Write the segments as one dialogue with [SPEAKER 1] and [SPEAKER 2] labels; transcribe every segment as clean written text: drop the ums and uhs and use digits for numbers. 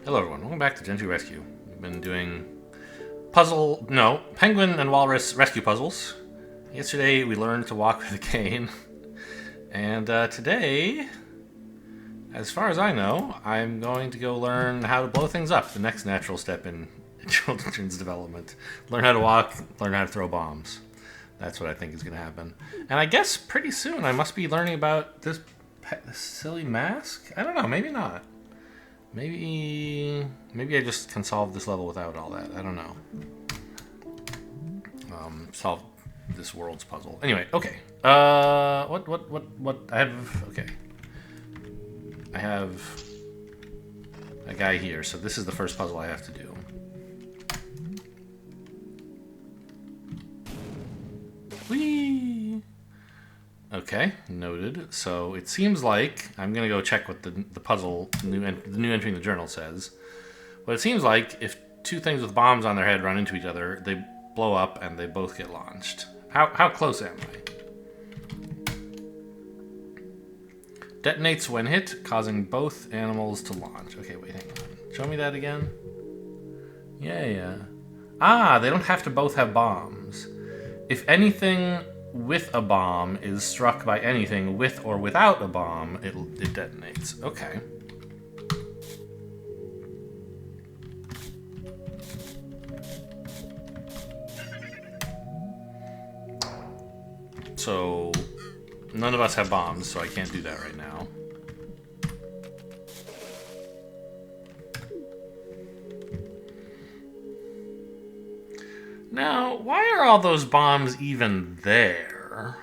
[SPEAKER 1] Hello everyone, welcome back to Gentoo Rescue. We've been doing penguin and walrus rescue puzzles. Yesterday we learned to walk with a cane. And today, as far as I know, I'm going to go learn how to blow things up. The next natural step in children's development. Learn how to walk, learn how to throw bombs. That's what I think is going to happen. And I guess pretty soon I must be learning about this silly mask? I don't know, maybe not. Maybe I just can solve this level without all that. I don't know. Solve this world's puzzle. Anyway, okay. What? I have, okay. I have a guy here, so this is the first puzzle I have to do. Whee! Okay, noted. So it seems like I'm gonna go check what the puzzle, the new entry in the journal says. But it seems like if two things with bombs on their head run into each other, they blow up and they both get launched. How close am I? Detonates when hit, causing both animals to launch. Okay, wait, hang on. Show me that again. Yeah. Ah, they don't have to both have bombs. If anything with a bomb is struck by anything with or without a bomb, it detonates. Okay. So, none of us have bombs, so I can't do that right now. Now, why are all those bombs even there?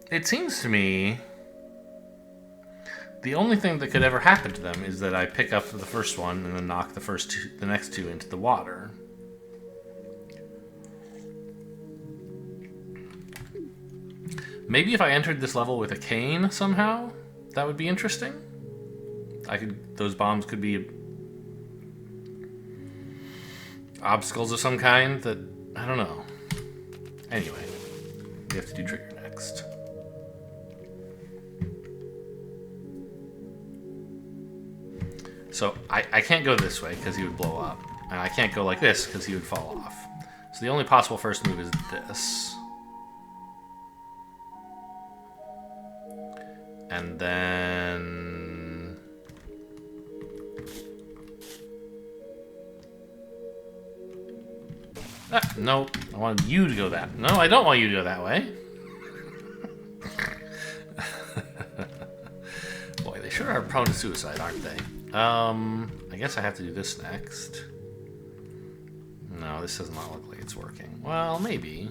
[SPEAKER 1] It seems to me the only thing that could ever happen to them is that I pick up the first one and then knock the next two into the water. Maybe if I entered this level with a cane somehow, that would be interesting. Those bombs could be obstacles of some kind that, I don't know. Anyway, we have to do trigger next. So I can't go this way because he would blow up. And I can't go like this because he would fall off. So the only possible first move is this. And then... no, I want you to go that. No, I don't want you to go that way. Boy, they sure are prone to suicide, aren't they? I guess I have to do this next. No, this does not look like it's working. Well, maybe.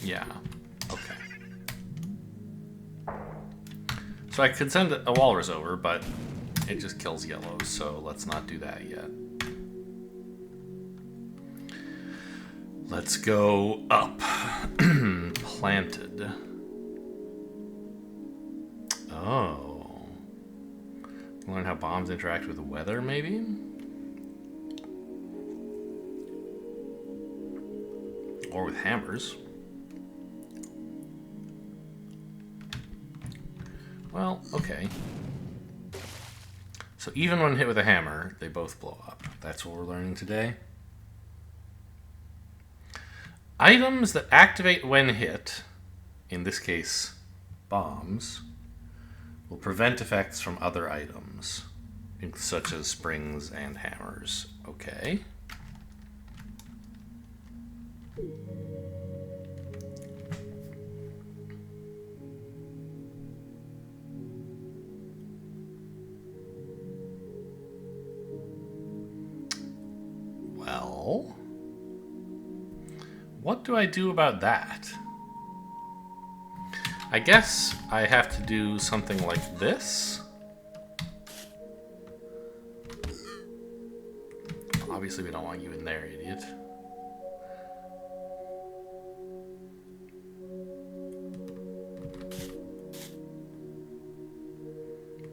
[SPEAKER 1] Yeah. Okay. So I could send a walrus over, but it just kills yellows, so let's not do that yet. Let's go up. Planted. Oh. Learn how bombs interact with the weather, maybe? Or with hammers. Well, okay. So even when hit with a hammer, they both blow up. That's what we're learning today. Items that activate when hit, in this case, bombs, will prevent effects from other items, such as springs and hammers. Okay. Well, what do I do about that? I guess I have to do something like this. Obviously, we don't want you in there, idiot.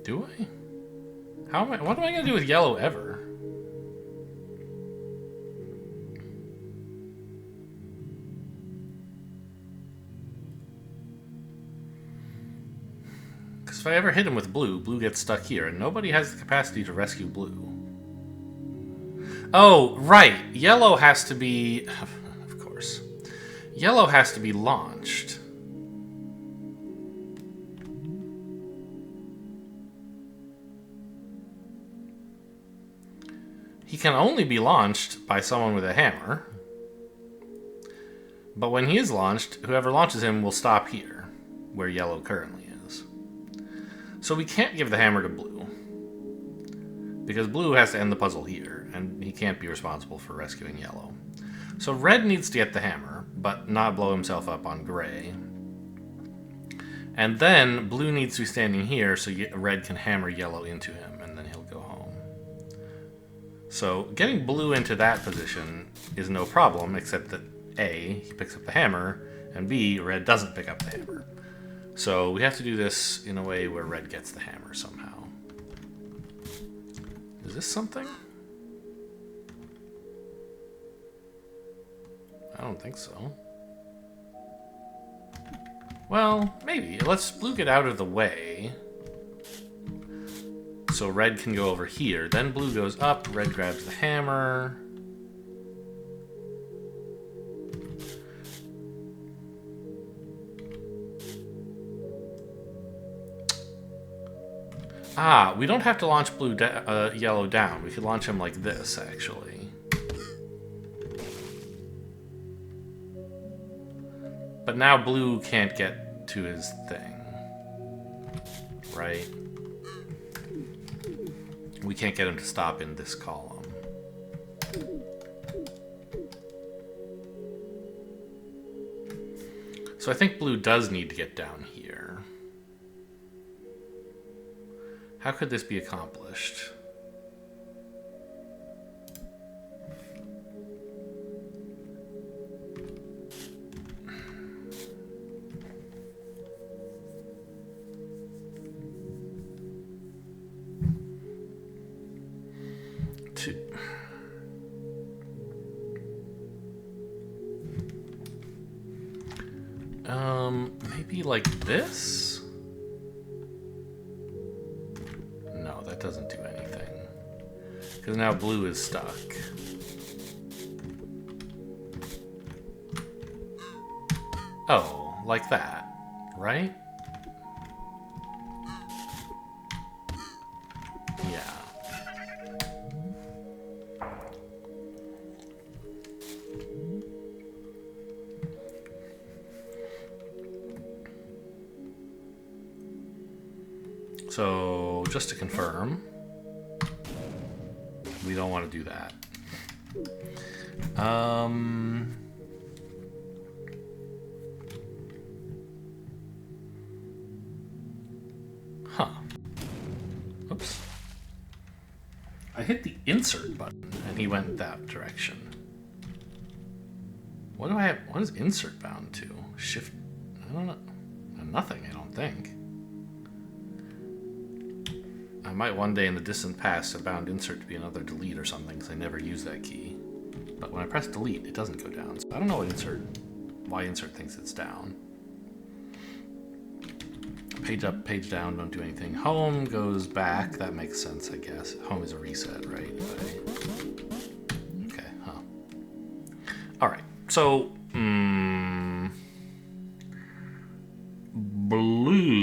[SPEAKER 1] Do I? What am I gonna do with yellow ever? Because if I ever hit him with blue, blue gets stuck here, and nobody has the capacity to rescue blue. Oh, right. Yellow has to be... Of course. Yellow has to be launched. He can only be launched by someone with a hammer. But when he is launched, whoever launches him will stop here, where yellow currently is. So we can't give the hammer to blue, because blue has to end the puzzle here, and he can't be responsible for rescuing yellow. So red needs to get the hammer, but not blow himself up on gray. And then blue needs to be standing here so red can hammer yellow into him, and then he'll go home. So getting blue into that position is no problem, except that A, he picks up the hammer, and B, red doesn't pick up the hammer. So we have to do this in a way where red gets the hammer somehow. Is this something? I don't think so. Well, maybe. Let's blue get out of the way. So red can go over here. Then blue goes up, red grabs the hammer. Ah, we don't have to launch yellow down. We could launch him like this, actually. But now blue can't get to his thing. Right? We can't get him to stop in this column. So I think blue does need to get down here. How could this be accomplished? Maybe like this? No, that doesn't do anything. Because now blue is stuck. Oh, like that, right? Yeah. So, just to confirm, we don't want to do that. Huh. Oops. I hit the insert button and he went that direction. What do I have? What is insert bound to? Shift? I don't know. Nothing, I don't think. I might one day in the distant past have bound insert to be another delete or something, because I never use that key. But when I press delete, it doesn't go down. So I don't know why insert thinks it's down. Page up, page down, don't do anything. Home goes back. That makes sense, I guess. Home is a reset, right? Okay, huh. Alright, so... blue...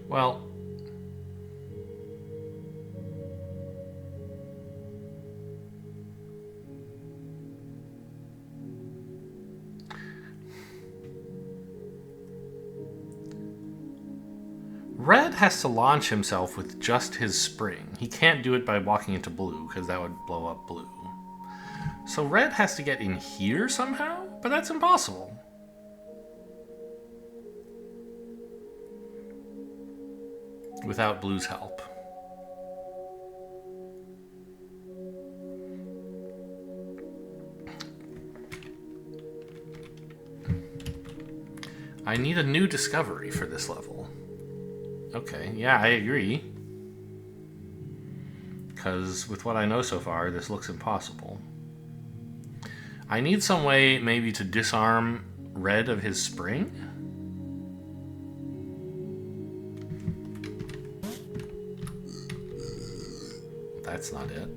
[SPEAKER 1] Well... Red has to launch himself with just his spring. He can't do it by walking into blue, because that would blow up blue. So red has to get in here somehow? But that's impossible. Without blue's help. I need a new discovery for this level. Okay, yeah, I agree. Because with what I know so far, this looks impossible. I need some way maybe to disarm red of his spring. That's not it.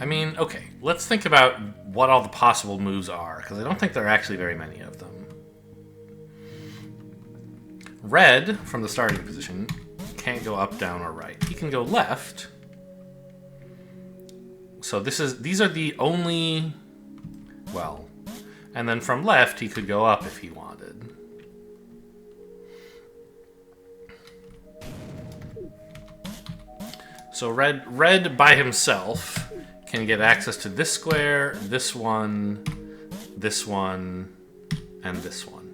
[SPEAKER 1] I mean, okay, let's think about what all the possible moves are, because I don't think there are actually very many of them. Red, from the starting position, can't go up, down, or right. He can go left. So these are the only... Well, and then from left, he could go up if he wanted. So red by himself can get access to this square, this one, and this one.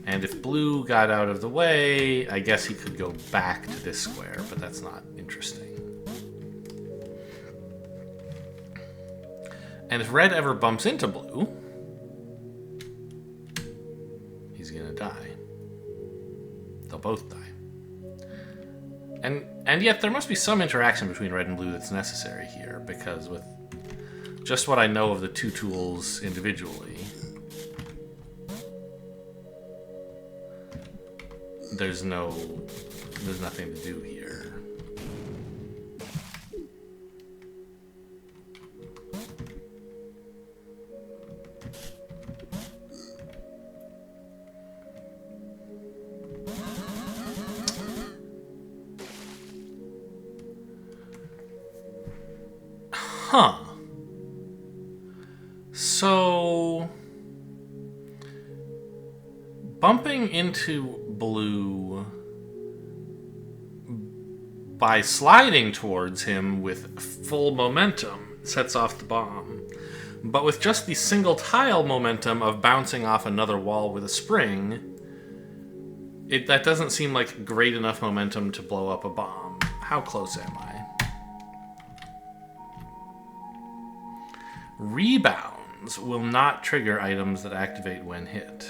[SPEAKER 1] And if blue got out of the way, I guess he could go back to this square, but that's not interesting. And if red ever bumps into blue, he's gonna die. They'll both die. And yet there must be some interaction between red and blue that's necessary here, because with just what I know of the two tools individually, there's nothing to do here. Huh. So, bumping into blue by sliding towards him with full momentum sets off the bomb. But with just the single tile momentum of bouncing off another wall with a spring, that doesn't seem like great enough momentum to blow up a bomb. How close am I? Rebounds will not trigger items that activate when hit.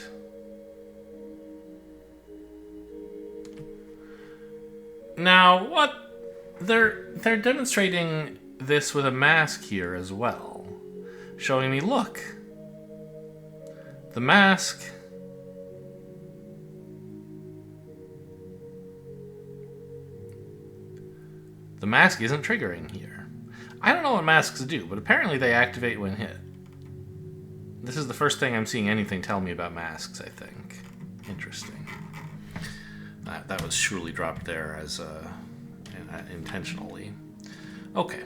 [SPEAKER 1] Now, what? They're demonstrating this with a mask here as well. Showing me, look. The mask... The mask isn't triggering here. I don't know what masks do, but apparently they activate when hit. This is the first thing I'm seeing anything tell me about masks, I think. Interesting. That was surely dropped there as intentionally. Okay.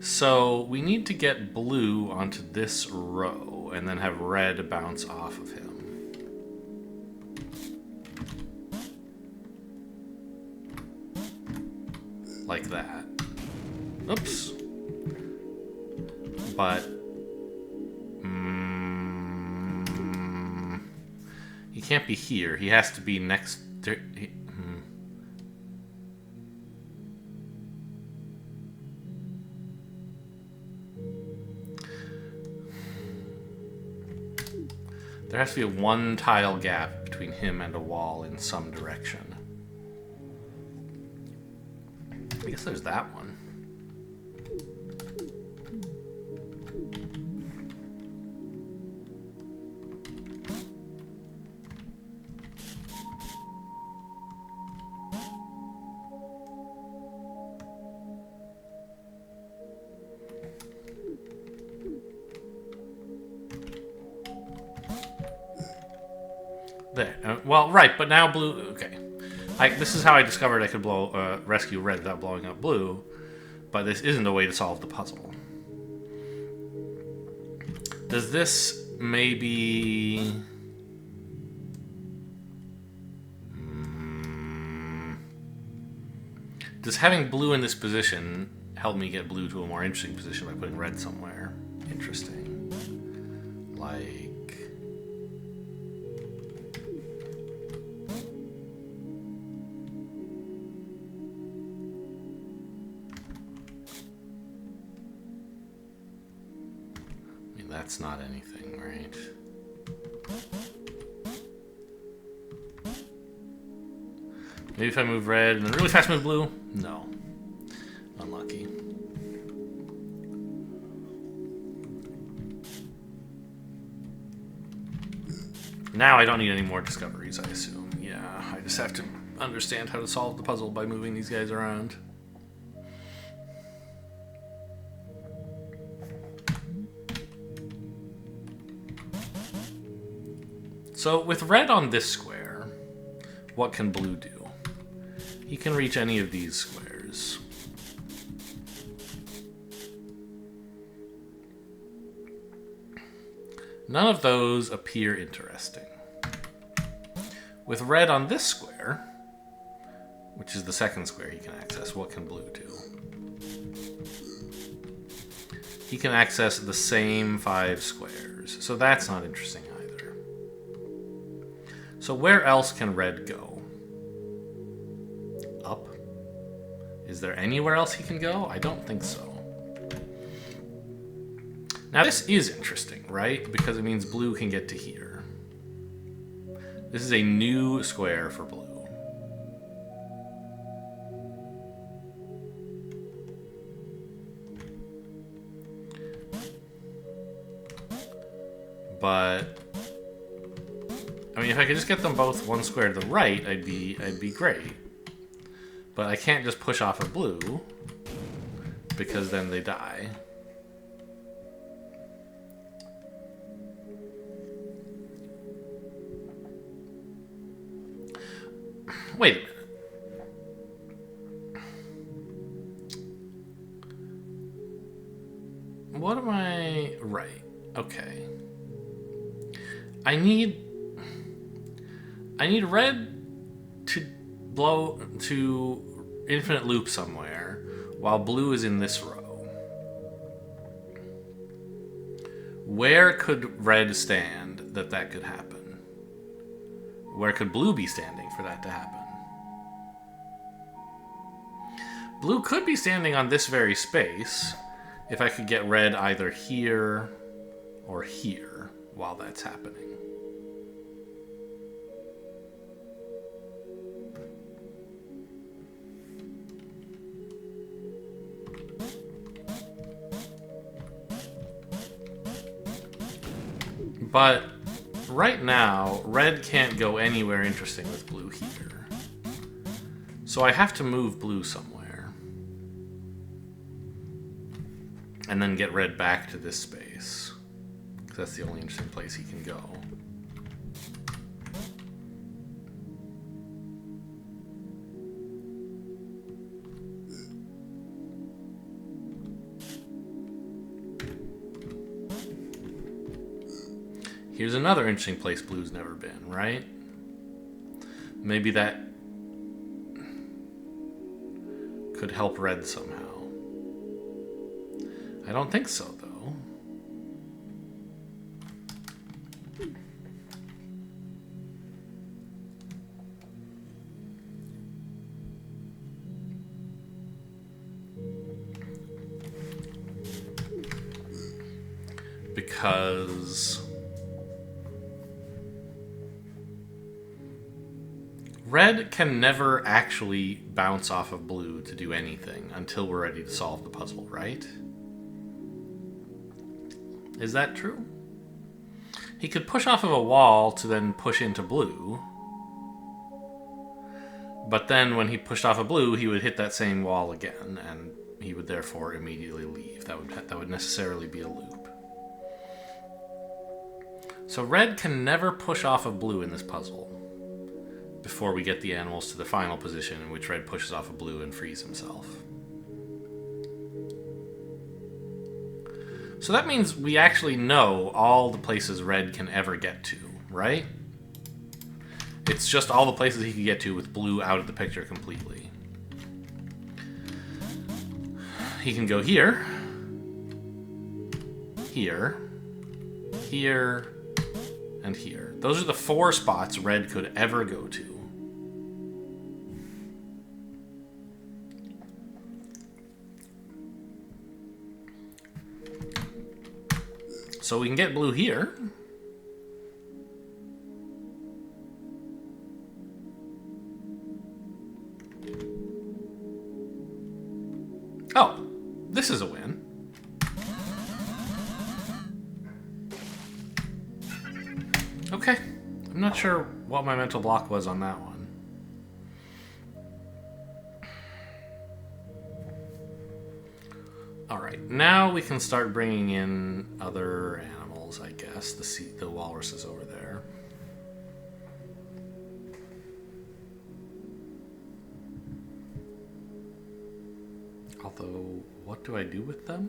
[SPEAKER 1] So we need to get blue onto this row and then have red bounce off of him. Like that. Oops. But he can't be here. He has to be next to... There has to be a one tile gap between him and a wall in some direction. I guess there's that one. There. Well, right, but now blue... Okay. This is how I discovered I could rescue red without blowing up blue, but this isn't a way to solve the puzzle. Does this maybe... Does having blue in this position help me get blue to a more interesting position by putting red somewhere interesting. Like... I mean, that's not anything, right? Maybe if I move red and then really fast move blue? No. Unlucky. Now I don't need any more discoveries, I assume. Yeah, I just have to understand how to solve the puzzle by moving these guys around. So with red on this square, what can blue do? He can reach any of these squares. None of those appear interesting. With red on this square, which is the second square he can access, what can blue do? He can access the same 5 squares, so that's not interesting either. So where else can red go? Up? Is there anywhere else he can go? I don't think so. Now this is interesting, right? Because it means blue can get to here. This is a new square for blue. But I mean, if I could just get them both one square to the right, I'd be great. But I can't just push off of blue because then they die. Wait a minute. What am I... Right. Okay. I need red to blow to infinite loop somewhere while blue is in this row. Where could red stand that could happen? Where could blue be standing for that to happen? Blue could be standing on this very space if I could get red either here or here while that's happening. But right now, red can't go anywhere interesting with blue here. So I have to move blue somewhere. And then get red back to this space. Because that's the only interesting place he can go. Here's another interesting place blue's never been, right? Maybe that could help red somehow. I don't think so, though. Because red can never actually bounce off of blue to do anything until we're ready to solve the puzzle, right? Is that true? He could push off of a wall to then push into blue. But then when he pushed off of blue, he would hit that same wall again, and he would therefore immediately leave. That would necessarily be a loop. So red can never push off of blue in this puzzle before we get the animals to the final position in which red pushes off of blue and frees himself. So that means we actually know all the places red can ever get to, right? It's just all the places he can get to with blue out of the picture completely. he can go here, here, here, and here. Those are the 4 spots red could ever go to. So we can get blue here. Oh, this is a win. Okay, I'm not sure what my mental block was on that one. Alright, now we can start bringing in other animals, I guess. The walrus is over there. Although, what do I do with them?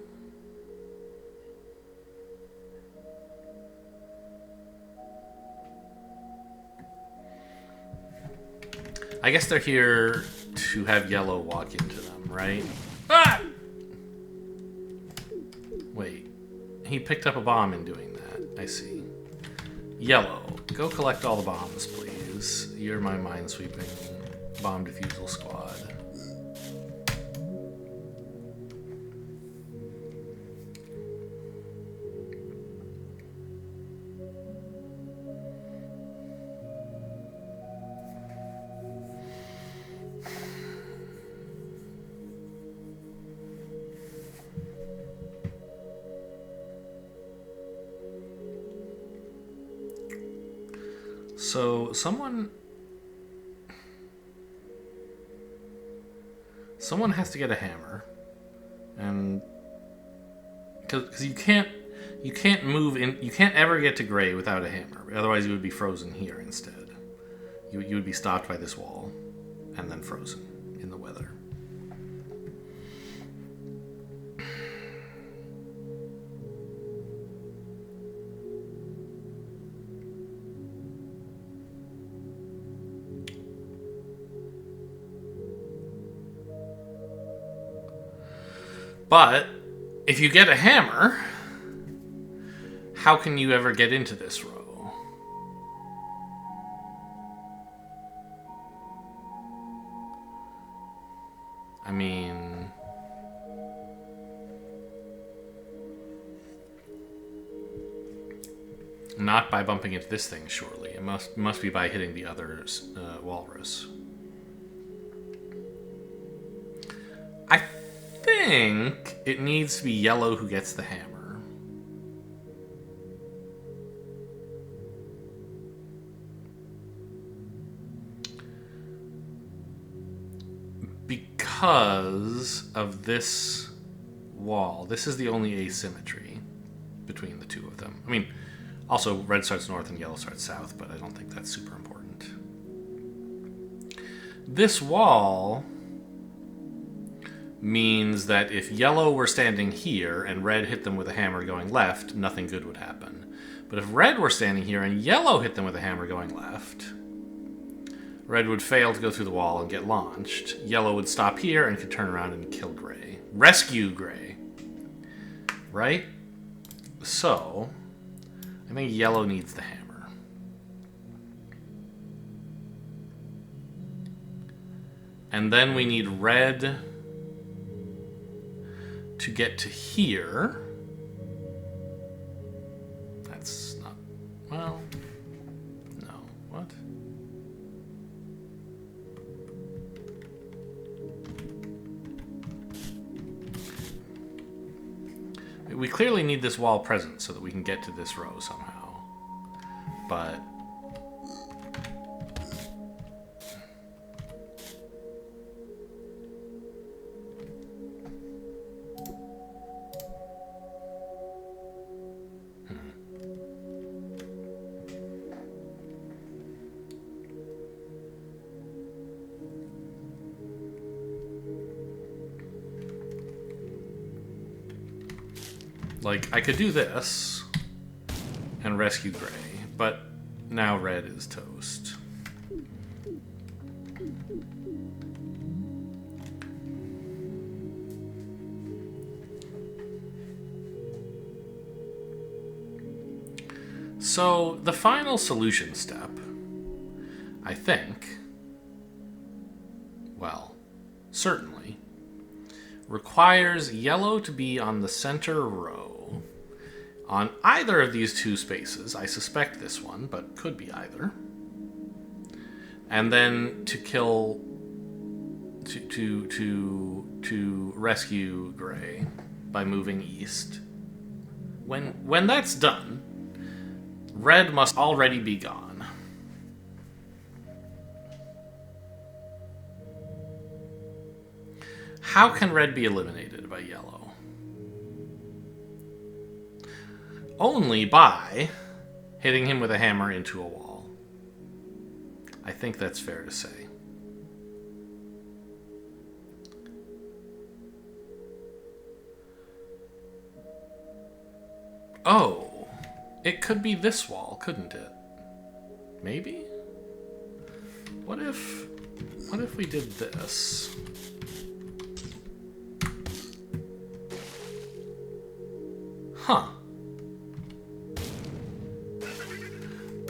[SPEAKER 1] I guess they're here to have yellow walk into them, right? Ah! Wait. He picked up a bomb in doing that. I see. Yellow, go collect all the bombs, please. You're my minesweeping bomb defusal squad. So someone has to get a hammer, and because you can't move in, you can't ever get to gray without a hammer. Otherwise, you would be frozen here instead. You would be stopped by this wall, and then frozen in the weather. But if you get a hammer, how can you ever get into this row? I mean, not by bumping into this thing, surely. It must be by hitting the other walrus. I think it needs to be yellow who gets the hammer. Because of this wall. This is the only asymmetry between the two of them. I mean, also red starts north and yellow starts south, but I don't think that's super important. This wall means that if yellow were standing here and red hit them with a hammer going left, nothing good would happen. But if red were standing here and yellow hit them with a hammer going left, red would fail to go through the wall and get launched. Yellow would stop here and could turn around and kill gray. Rescue gray. Right? So, I think yellow needs the hammer. And then we need red to get to here. That's not... well... no. What? We clearly need this wall present so that we can get to this row somehow. But... like, I could do this and rescue gray, but now red is toast. So, the final solution step, I think, well, certainly, requires yellow to be on the center row on either of these two spaces. I suspect this one, but could be either. And then to kill, to rescue gray by moving east. When that's done, red must already be gone. How can red be eliminated by yellow? Only by hitting him with a hammer into a wall. I think that's fair to say. Oh, it could be this wall, couldn't it? Maybe? What if we did this? Huh.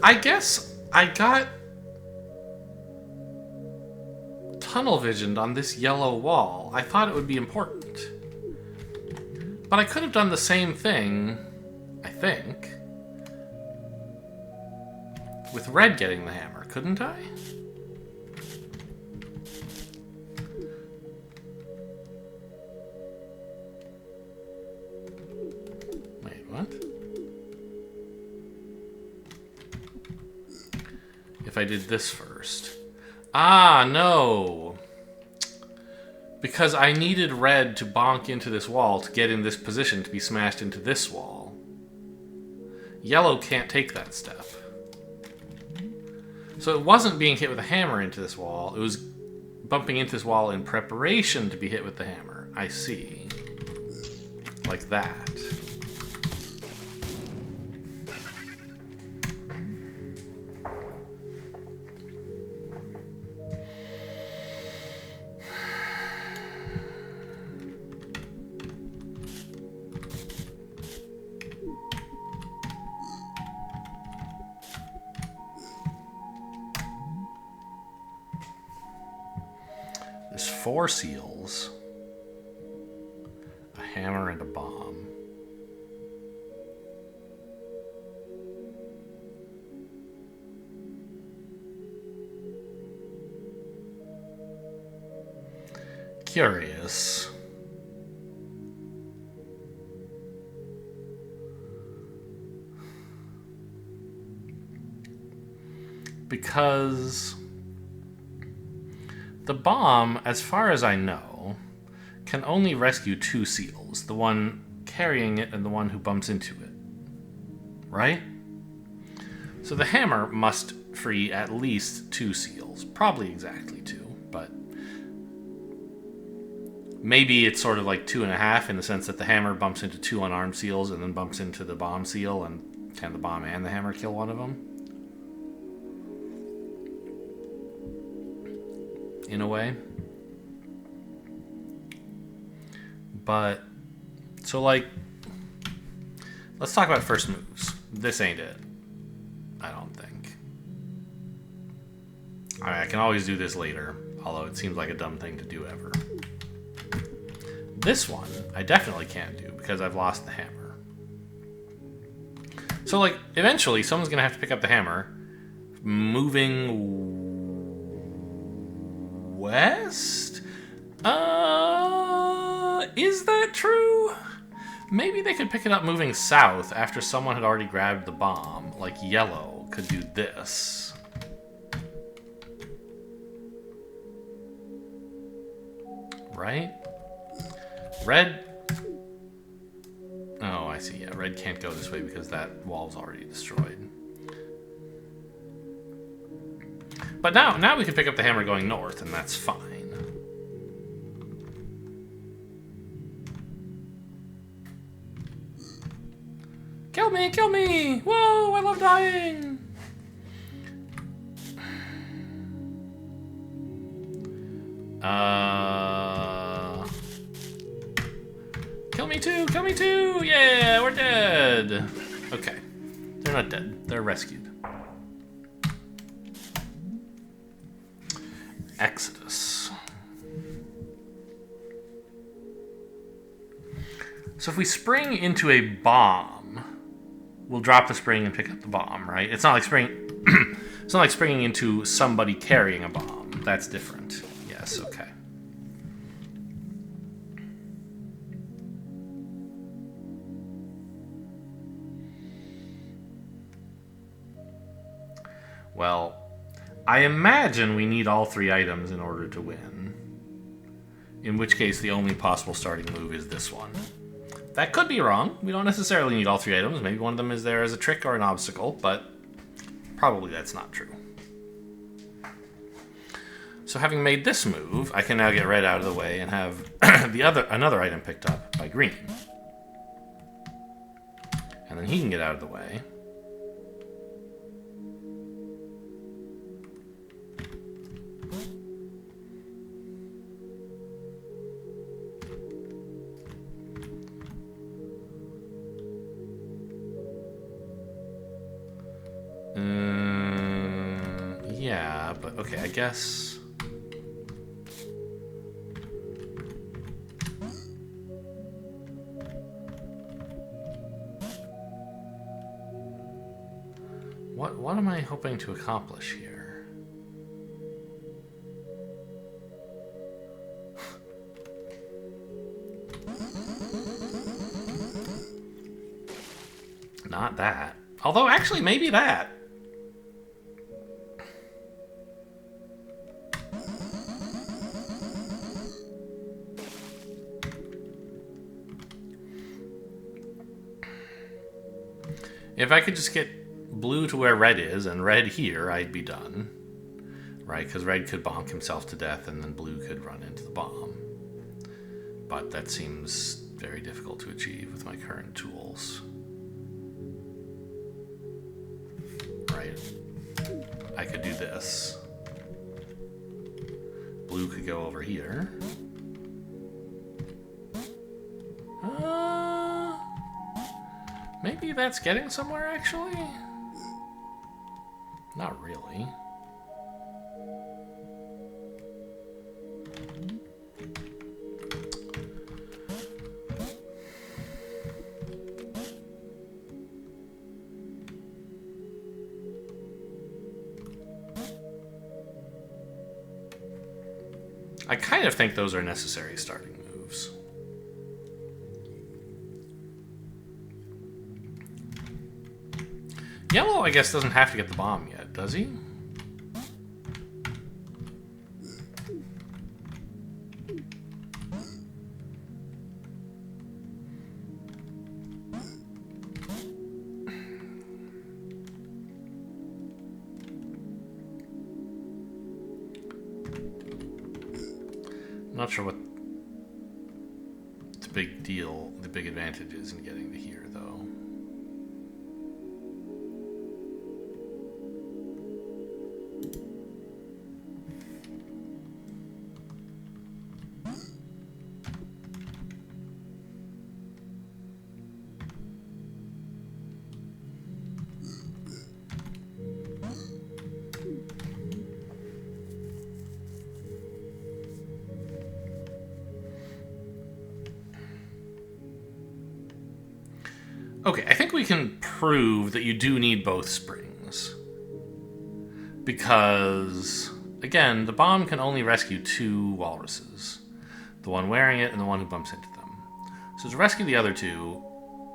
[SPEAKER 1] I guess I got tunnel visioned on this yellow wall. I thought it would be important. But I could have done the same thing, I think, with red getting the hammer, couldn't I? Wait, what? If I did this first. Ah, no. Because I needed red to bonk into this wall to get in this position to be smashed into this wall. Yellow can't take that step. So it wasn't being hit with a hammer into this wall. It was bumping into this wall in preparation to be hit with the hammer. I see. Like that. There's 4 seals, a hammer, and a bomb. Curious. Because the bomb, as far as I know, can only rescue 2 seals. The one carrying it and the one who bumps into it. Right? So the hammer must free at least 2 seals. Probably exactly 2, but maybe it's sort of like 2.5 in the sense that the hammer bumps into 2 unarmed seals and then bumps into the bomb seal, and can the bomb and the hammer kill one of them? In a way. But, so like, let's talk about first moves. This ain't it. I don't think. I can always do this later, although it seems like a dumb thing to do ever. This one, I definitely can't do because I've lost the hammer. So like, eventually someone's gonna have to pick up the hammer, moving west? Is that true? Maybe they could pick it up moving south after someone had already grabbed the bomb. Like yellow could do this. Right? Red... Oh, I see. Yeah, red can't go this way because that wall's already destroyed. But now we can pick up the hammer going north, and that's fine. Kill me! Kill me! Whoa! I love dying! Kill me too! Kill me too! Yeah! We're dead! Okay. they're not dead. They're rescued. Exodus. So if we spring into a bomb, we'll drop the spring and pick up the bomb, right? It's not like it's not like springing into somebody carrying a bomb. That's different. Yes, okay. Well, I imagine we need all 3 items in order to win. In which case, the only possible starting move is this one. That could be wrong. We don't necessarily need all 3 items. Maybe one of them is there as a trick or an obstacle, but probably that's not true. So having made this move, I can now get red out of the way and have another item picked up by green. And then he can get out of the way. Yeah, but okay, I guess. What am I hoping to accomplish here? Not that. Although, actually, maybe that. If I could just get blue to where red is and red here, I'd be done. Right, because red could bonk himself to death and then blue could run into the bomb. But that seems very difficult to achieve with my current tools. Right. I could do this. Blue could go over here. Maybe that's getting somewhere, actually? Not really. I kind of think those are necessary starting moves. Yellow, I guess, doesn't have to get the bomb yet, does he? I'm not sure what the big advantage is in getting to here, though. Okay, I think we can prove that you do need both springs. Because, again, the bomb can only rescue 2 walruses. The one wearing it and the one who bumps into them. So to rescue the other 2,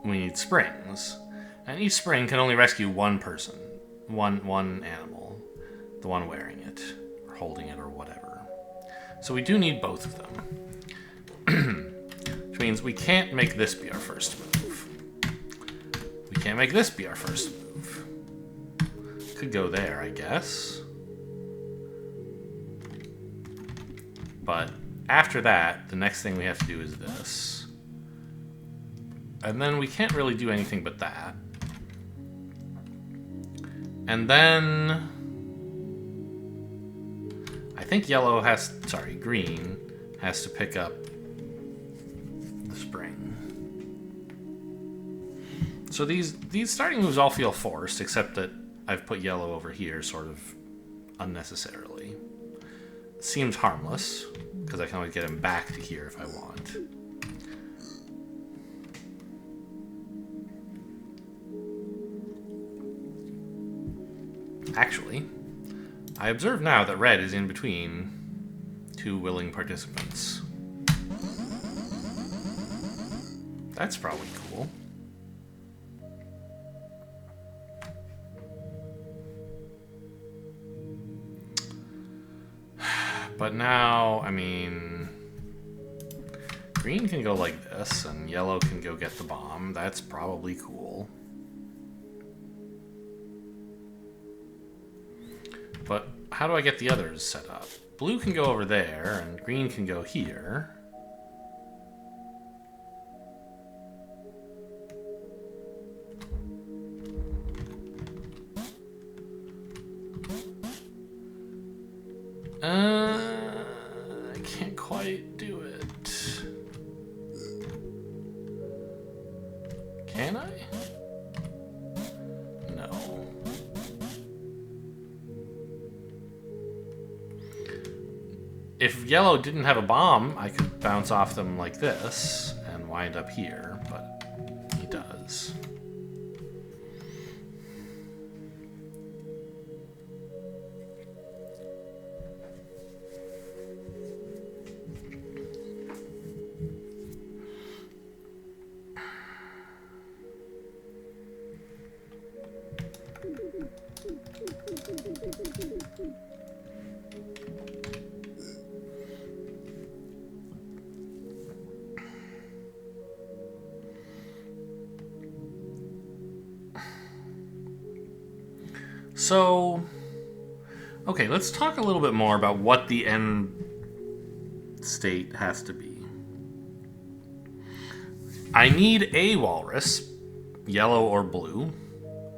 [SPEAKER 1] we need springs. And each spring can only rescue one person. One animal. The one wearing it, or holding it, or whatever. So we do need both of them. Which means we can't make this be our first move. We can't make this be our first move. Could go there, I guess. But after that, the next thing we have to do is this. And then we can't really do anything but that. And then I think green has to pick up the spring. So these starting moves all feel forced, except that I've put yellow over here sort of unnecessarily. It seems harmless, because I can always get him back to here if I want. Actually, I observe now that red is in between two willing participants. That's probably cool. But now, I mean, green can go like this, and yellow can go get the bomb. That's probably cool. But how do I get the others set up? Blue can go over there, and green can go here. I can't quite do it. Can I? No. If yellow didn't have a bomb, I could bounce off them like this and wind up here, but he does. So, okay, let's talk a little bit more about what the end state has to be. I need a walrus, yellow or blue,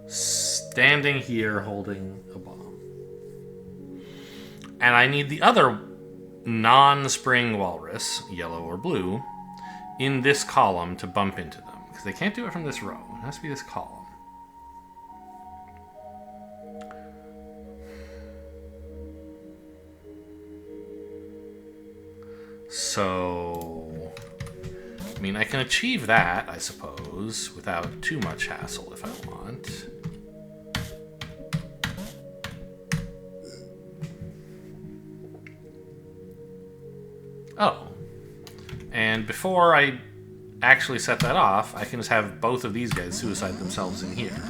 [SPEAKER 1] standing here holding a bomb. And I need the other non-spring walrus, yellow or blue, in this column to bump into them. Because they can't do it from this row. It has to be this column. So, I mean, I can achieve that, I suppose, without too much hassle if I want. Oh. And before I actually set that off, I can just have both of these guys suicide themselves in here.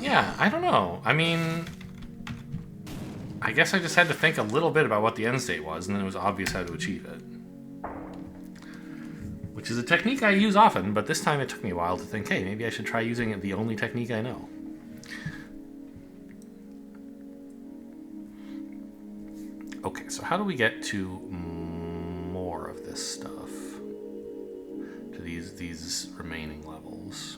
[SPEAKER 1] Yeah, I don't know. I mean, I guess I just had to think a little bit about what the end state was, and then it was obvious how to achieve it. Which is a technique I use often, but this time it took me a while to think, hey, maybe I should try using it the only technique I know. Okay, so how do we get to more of this stuff? To these remaining levels?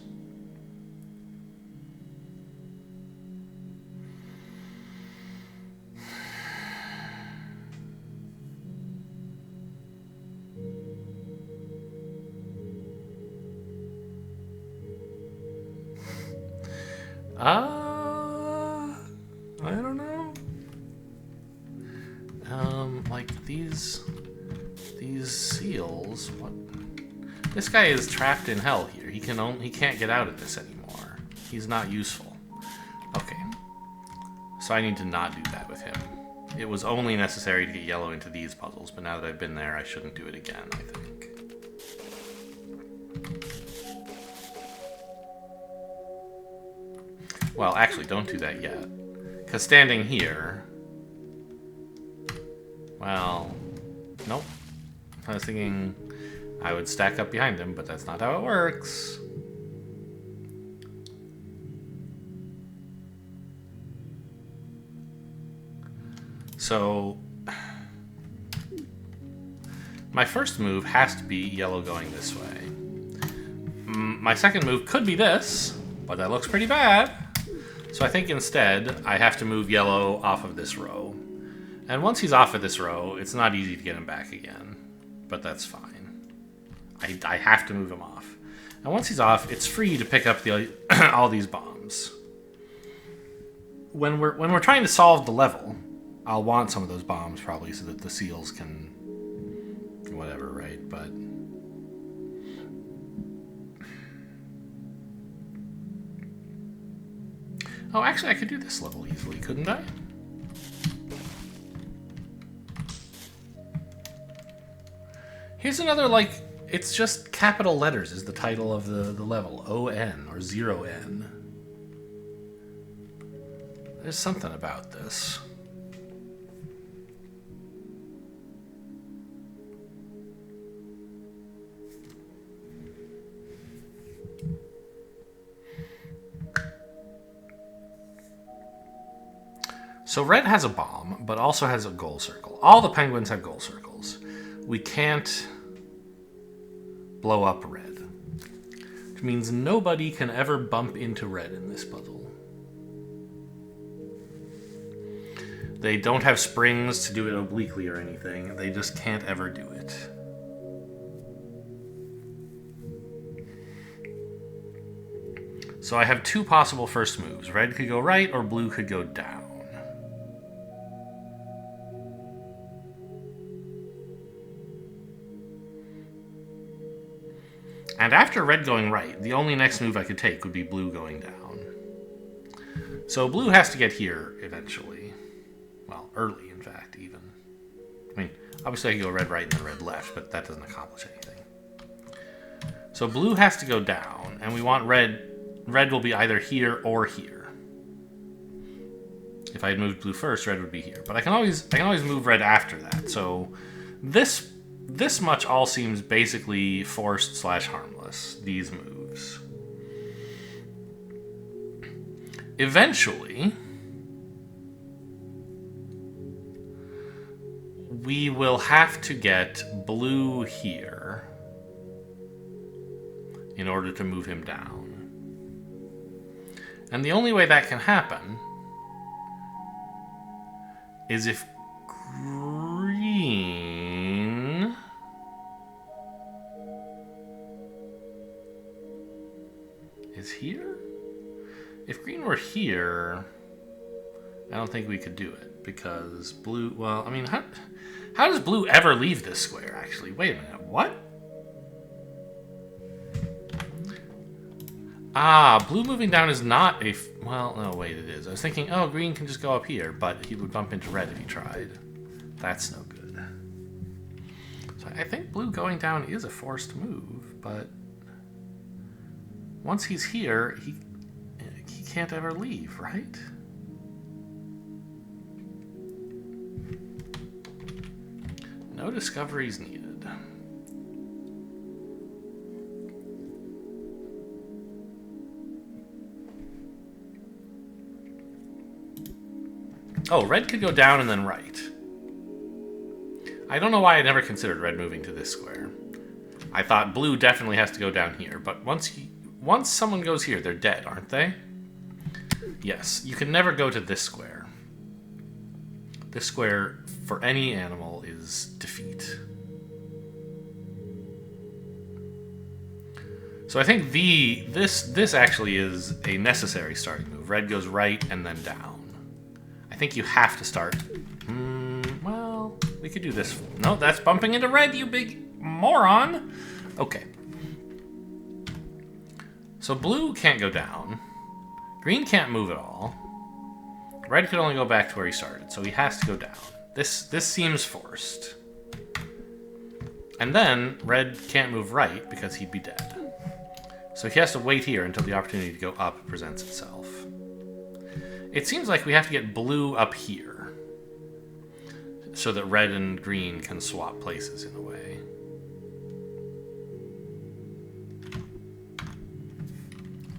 [SPEAKER 1] I don't know. Like these seals. What? This guy is trapped in hell here. He can't get out of this anymore. He's not useful. Okay. So I need to not do that with him. It was only necessary to get yellow into these puzzles, but now that I've been there, I shouldn't do it again, I think. Well, actually, don't do that yet. Because standing here... Well... Nope. I was thinking I would stack up behind him, but that's not how it works. So... my first move has to be yellow going this way. My second move could be this, but that looks pretty bad. So I think instead, I have to move yellow off of this row. And once he's off of this row, it's not easy to get him back again. but that's fine. I have to move him off. And once he's off, it's free to pick up the all these bombs. When we're trying to solve the level, I'll want some of those bombs probably so that the seals can whatever, right? But oh, actually, I could do this level easily, couldn't I? Here's another, like, it's just capital letters is the title of the level. O-N, or 0-N. There's something about this. So red has a bomb, but also has a goal circle. All the penguins have goal circles. We can't blow up red, which means nobody can ever bump into red in this puzzle. They don't have springs to do it obliquely or anything. They just can't ever do it. So I have two possible first moves. Red could go right or blue could go down. And after red going right, the only next move I could take would be blue going down. So blue has to get here eventually. Well, early, in fact, even. I mean, obviously I could go red right and then red left, but that doesn't accomplish anything. So blue has to go down, and we want red. Red will be either here or here. If I had moved blue first, red would be here. But I can always move red after that. So this much all seems basically forced / harmless, these moves. Eventually, we will have to get blue here in order to move him down. And the only way that can happen is if green is here? If green were here, I don't think we could do it because blue, well, I mean, how does blue ever leave this square, actually? Wait a minute, what? Ah, blue moving down is not a... Well, no, wait, it is. I was thinking, oh, green can just go up here, but he would bump into red if he tried. That's no good. So I think blue going down is a forced move, but... Once he's here, he can't ever leave, right? No discoveries needed. Oh, red could go down and then right. I don't know why I never considered red moving to this square. I thought blue definitely has to go down here, but once someone goes here, they're dead, aren't they? Yes, you can never go to this square. This square, for any animal, is defeat. So I think this actually is a necessary starting move. Red goes right and then down. I think you have to start. Well, we could do this. No, that's bumping into red, you big moron. Okay. So blue can't go down. Green can't move at all. Red could only go back to where he started, so he has to go down. This seems forced. And then red can't move right because he'd be dead. So he has to wait here until the opportunity to go up presents itself. It seems like we have to get blue up here so that red and green can swap places in a way.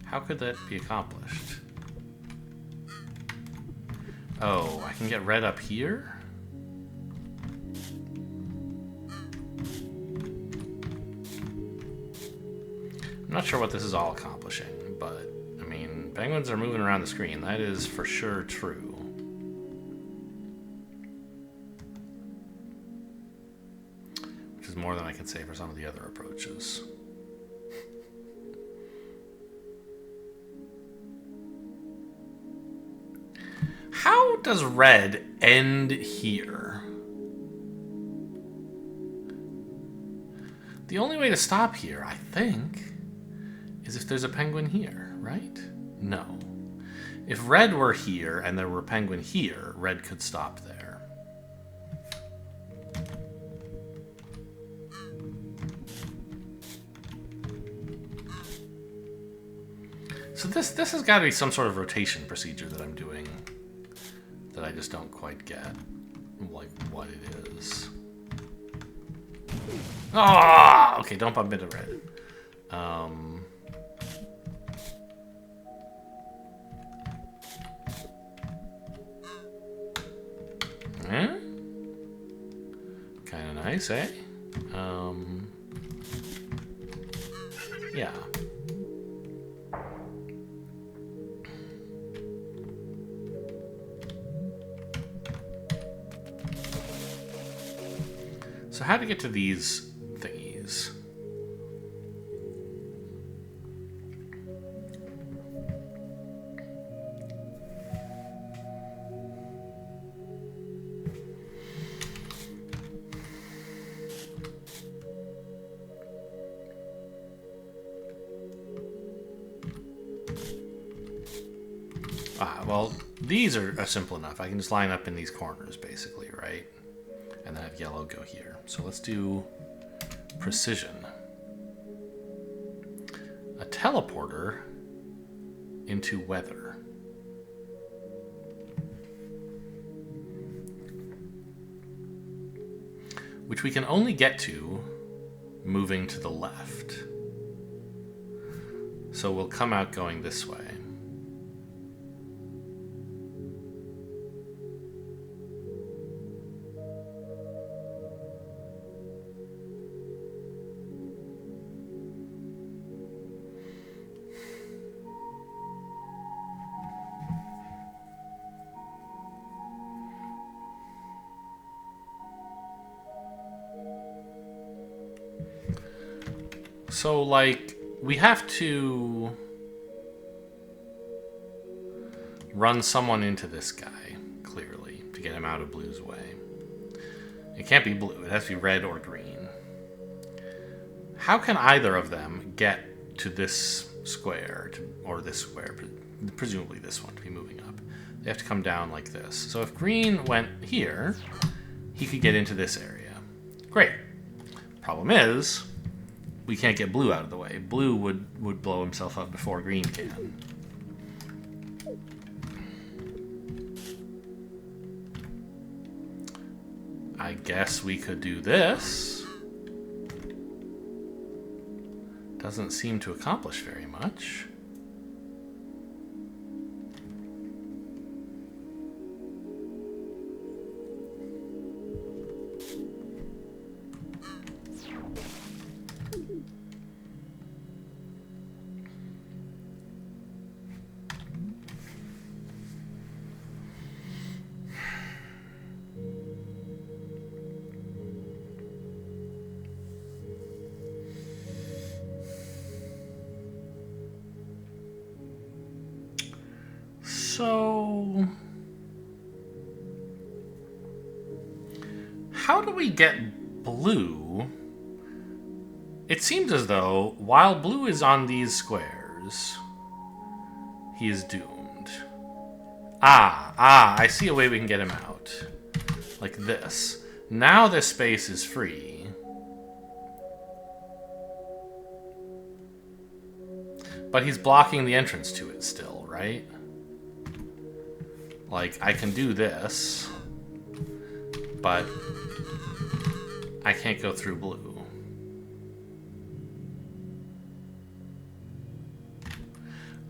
[SPEAKER 1] How could that be accomplished? Oh, I can get red up here? I'm not sure what this is all accomplishing, but I mean, penguins are moving around the screen. That is for sure true. Which is more than I can say for some of the other approaches. How does red end here? The only way to stop here, I think, is if there's a penguin here, right? No. If red were here and there were a penguin here, red could stop there. So this has got to be some sort of rotation procedure that I'm doing that I just don't quite get, like, what it is. Ah! Okay, don't bump into red. Kind of nice, eh? Yeah. So how to get to these thingies? Well, these are simple enough. I can just line up in these corners, basically, right? And then have yellow go here. So let's do precision. A teleporter into weather. Which we can only get to moving to the left. So we'll come out going this way. So, like, we have to run someone into this guy, clearly, to get him out of Blue's way. It can't be blue. It has to be red or green. How can either of them get to this square, or this square, presumably this one, to be moving up? They have to come down like this. So if green went here, he could get into this area. Great. Problem is, we can't get blue out of the way. Blue would blow himself up before green can. I guess we could do this. Doesn't seem to accomplish very much. So, how do we get blue? It seems as though while blue is on these squares, he is doomed. I see a way we can get him out. Like this. Now this space is free. But he's blocking the entrance to it still, right? Like, I can do this, but I can't go through blue.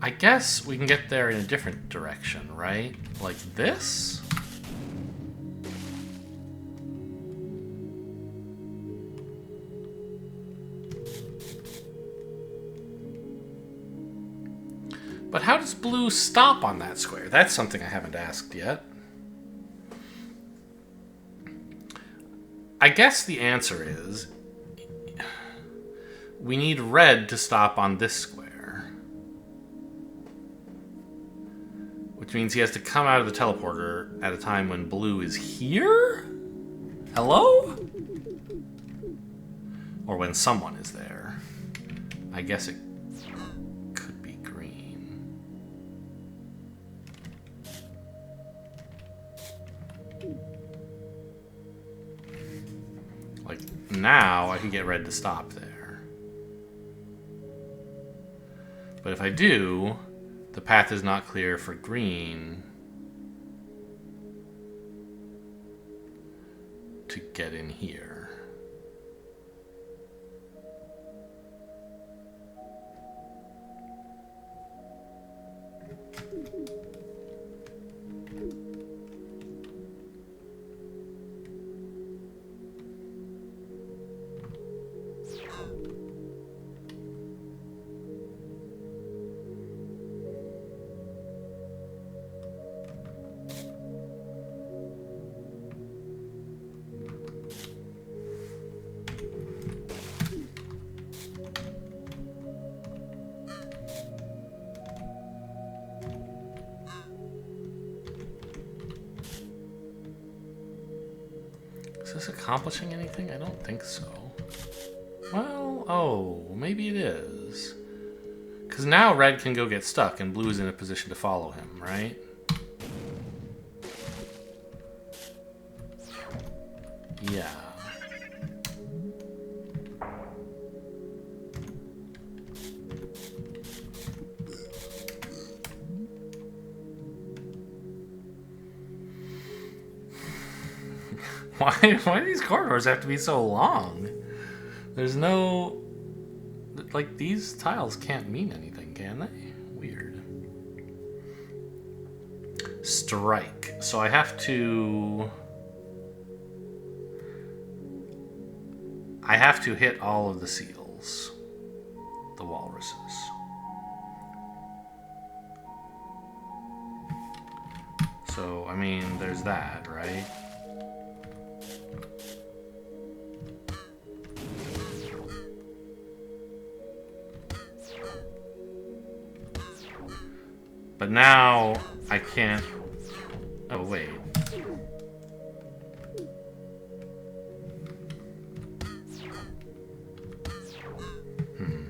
[SPEAKER 1] I guess we can get there in a different direction, right? Like this? But how does blue stop on that square? That's something I haven't asked yet. I guess the answer is we need red to stop on this square. Which means he has to come out of the teleporter at a time when blue is here? Hello? Or when someone is there. I guess it could be green. Like, now I can get red to stop there. But if I do, the path is not clear for green to get in here. Is this accomplishing anything? I don't think so. Well, oh, maybe it is. Because now red can go get stuck and blue is in a position to follow him, right? Yeah. Why do these corridors have to be so long? There's no... Like, these tiles can't mean anything, can they? Weird. Strike. So I have to... I have to hit all of the seals. The walruses. So, I mean, there's that, right? But now I can't... Oh, wait.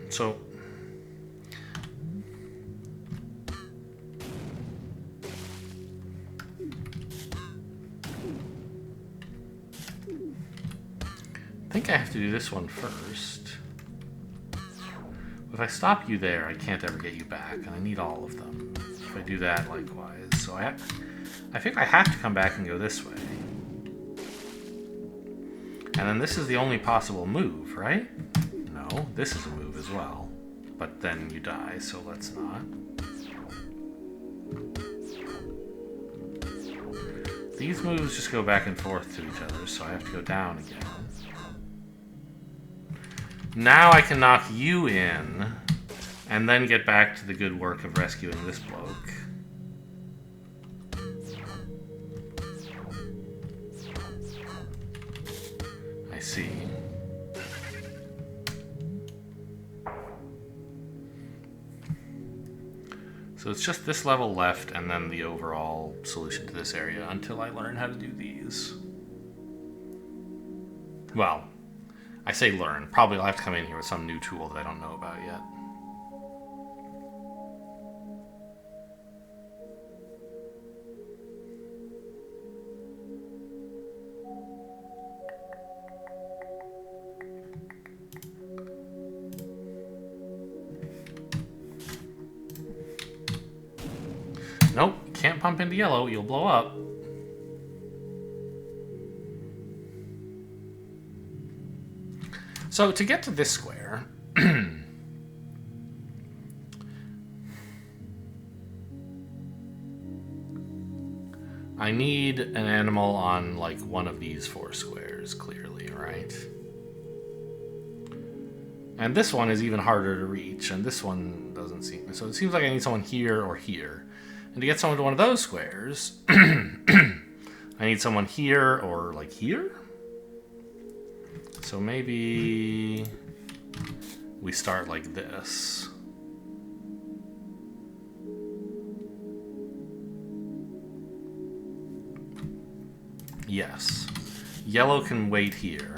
[SPEAKER 1] So... I think I have to do this one first. If I stop you there, I can't ever get you back, and I need all of them. If I do that, likewise. So I think I have to come back and go this way. And then this is the only possible move, right? No, this is a move as well. But then you die, so let's not. These moves just go back and forth to each other, so I have to go down again. Now I can knock you in, and then get back to the good work of rescuing this bloke. I see. So it's just this level left, and then the overall solution to this area until I learn how to do these. Well, I say learn. Probably I'll have to come in here with some new tool that I don't know about yet. Nope, can't pump into yellow. You'll blow up. So to get to this square, I need an animal on like one of these 4 squares, clearly, right? And this one is even harder to reach, and this one doesn't seem... So it seems like I need someone here or here. And to get someone to one of those squares, I need someone here or like here? So maybe we start like this. Yes. Yellow can wait here.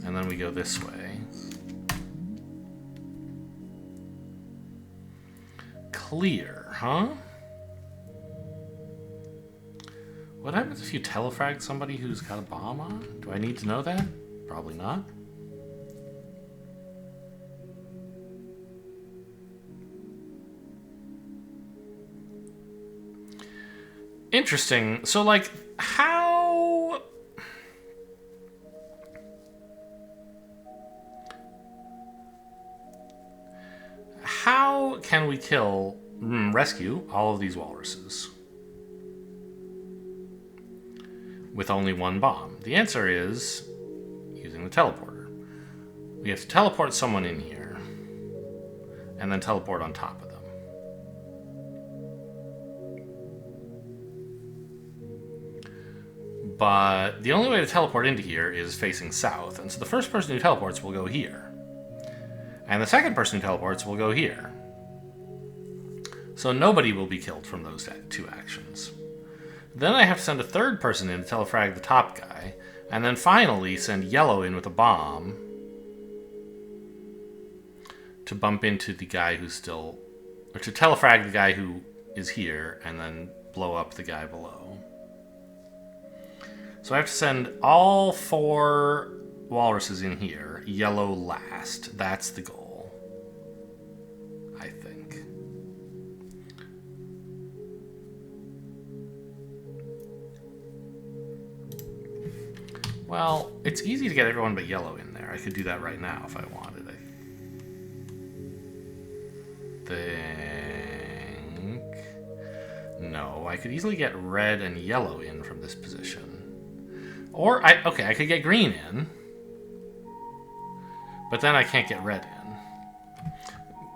[SPEAKER 1] And then we go this way. Clear, huh? What happens if you telefrag somebody who's got a bomb on? Do I need to know that? Probably not. Interesting. So, like, how... How can we rescue all of these walruses with only one bomb? The answer is using the teleporter. We have to teleport someone in here and then teleport on top of them. But the only way to teleport into here is facing south, and so the first person who teleports will go here. And the second person who teleports will go here. So nobody will be killed from those two actions. Then I have to send a third person in to telefrag the top guy, and then finally send yellow in with a bomb to bump into the guy who's still... or to telefrag the guy who is here, and then blow up the guy below. So I have to send all 4 walruses in here, yellow last. That's the goal, I think. Well, it's easy to get everyone but yellow in there. I could do that right now if I wanted, I think. No, I could easily get red and yellow in from this position. Or, I could get green in. But then I can't get red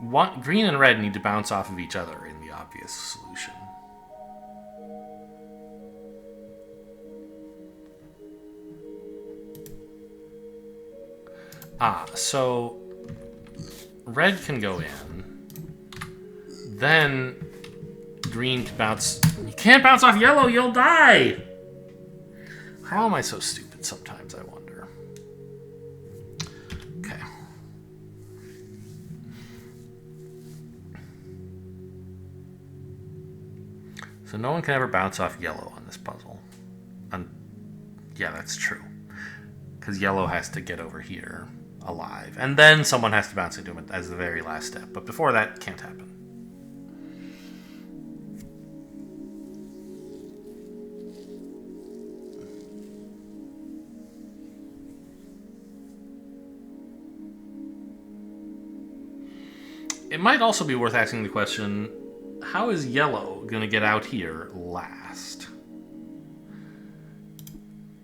[SPEAKER 1] in. Green and red need to bounce off of each other in the obvious solution. So red can go in. Then green can bounce. You can't bounce off yellow, you'll die! How am I so stupid sometimes, I wonder. Okay. So no one can ever bounce off yellow on this puzzle. Yeah, that's true. Because yellow has to get over here alive. And then someone has to bounce into him as the very last step. But before that, it can't happen. It might also be worth asking the question, how is yellow going to get out here last?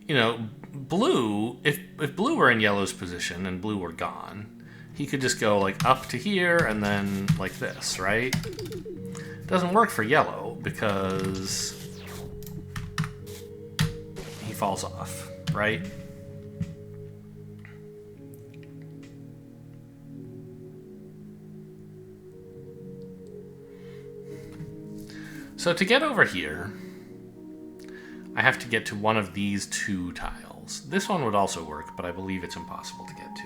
[SPEAKER 1] You know, blue, if blue were in yellow's position and blue were gone, he could just go like up to here and then like this, right? It doesn't work for yellow because he falls off, right? So to get over here, I have to get to one of these 2 tiles. This one would also work, but I believe it's impossible to get to.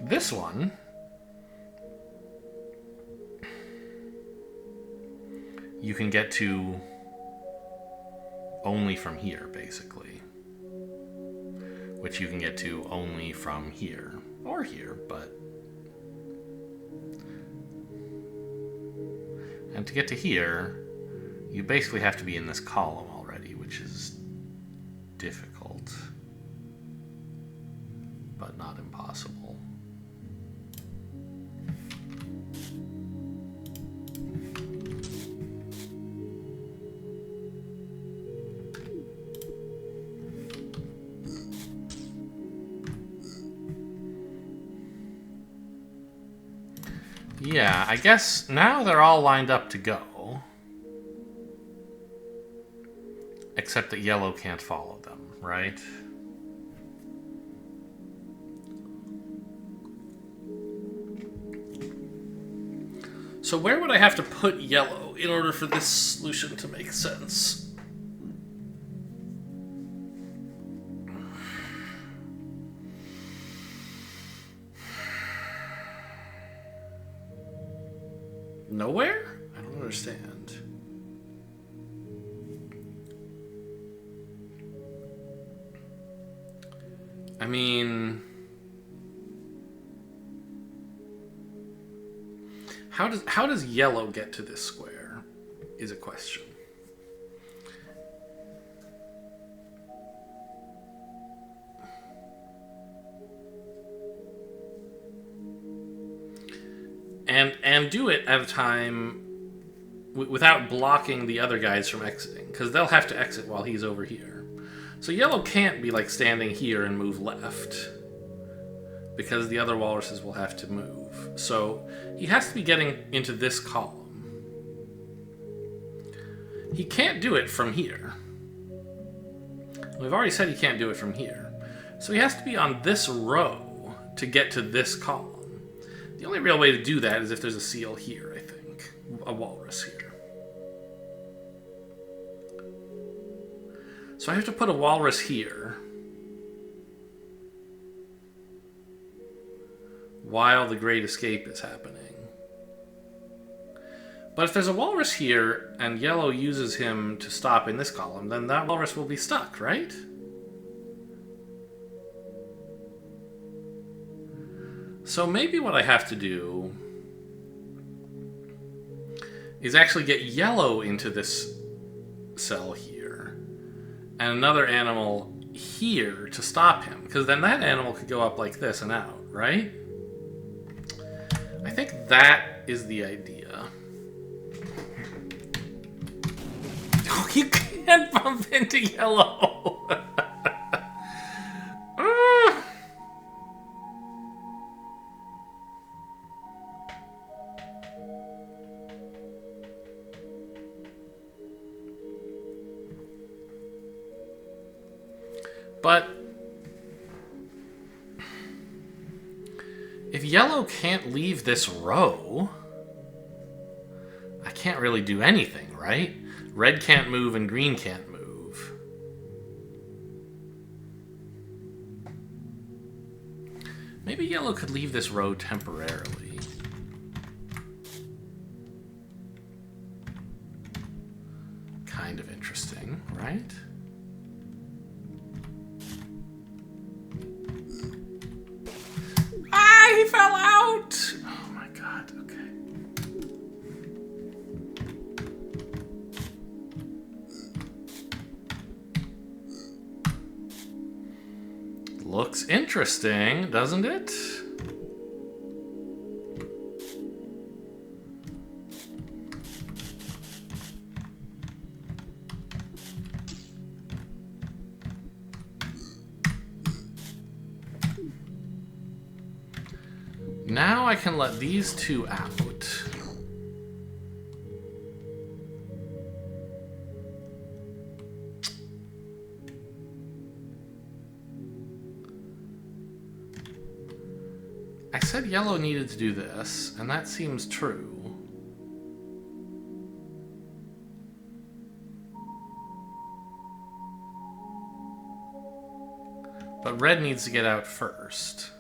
[SPEAKER 1] This one, you can get to only from here, basically. Which you can get to only from here, or here, but... And to get to here, you basically have to be in this column already, which is difficult, but not impossible. Yeah, I guess now they're all lined up to go. Except that yellow can't follow them, right? So where would I have to put yellow in order for this solution to make sense? Nowhere? I don't understand. I mean... How does yellow get to this square is a question. And do it at a time without blocking the other guys from exiting, because they'll have to exit while he's over here. So yellow can't be like standing here and move left, because the other walruses will have to move. So he has to be getting into this column. He can't do it from here. We've already said he can't do it from here. So he has to be on this row to get to this column. The only real way to do that is if there's a seal here, I think. A walrus here. So I have to put a walrus here while the Great Escape is happening. But if there's a walrus here and yellow uses him to stop in this column, then that walrus will be stuck, right? So maybe what I have to do is actually get yellow into this cell here and another animal here to stop him, because then that animal could go up like this and out, right? I think that is the idea. Oh, you can't bump into yellow! But if yellow can't leave this row, I can't really do anything, right? Red can't move and green can't move. Maybe yellow could leave this row temporarily. Kind of interesting, right? He fell out! Oh my god, okay. Looks interesting, doesn't it? Now I can let these two out. I said yellow needed to do this, and that seems true. But red needs to get out first.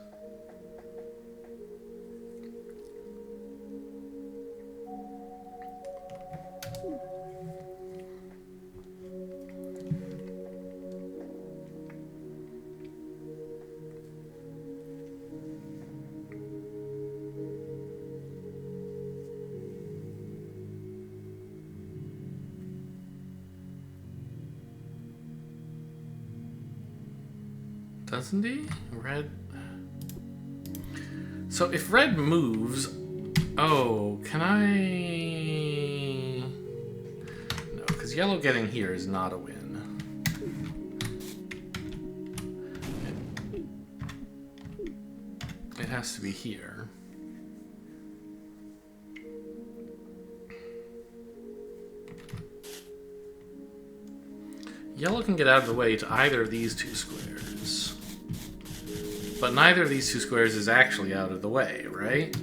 [SPEAKER 1] Doesn't he? Red... So if red moves... Oh, can I... No, because yellow getting here is not a win. It has to be here. Yellow can get out of the way to either of these two squares. But neither of these two squares is actually out of the way, right?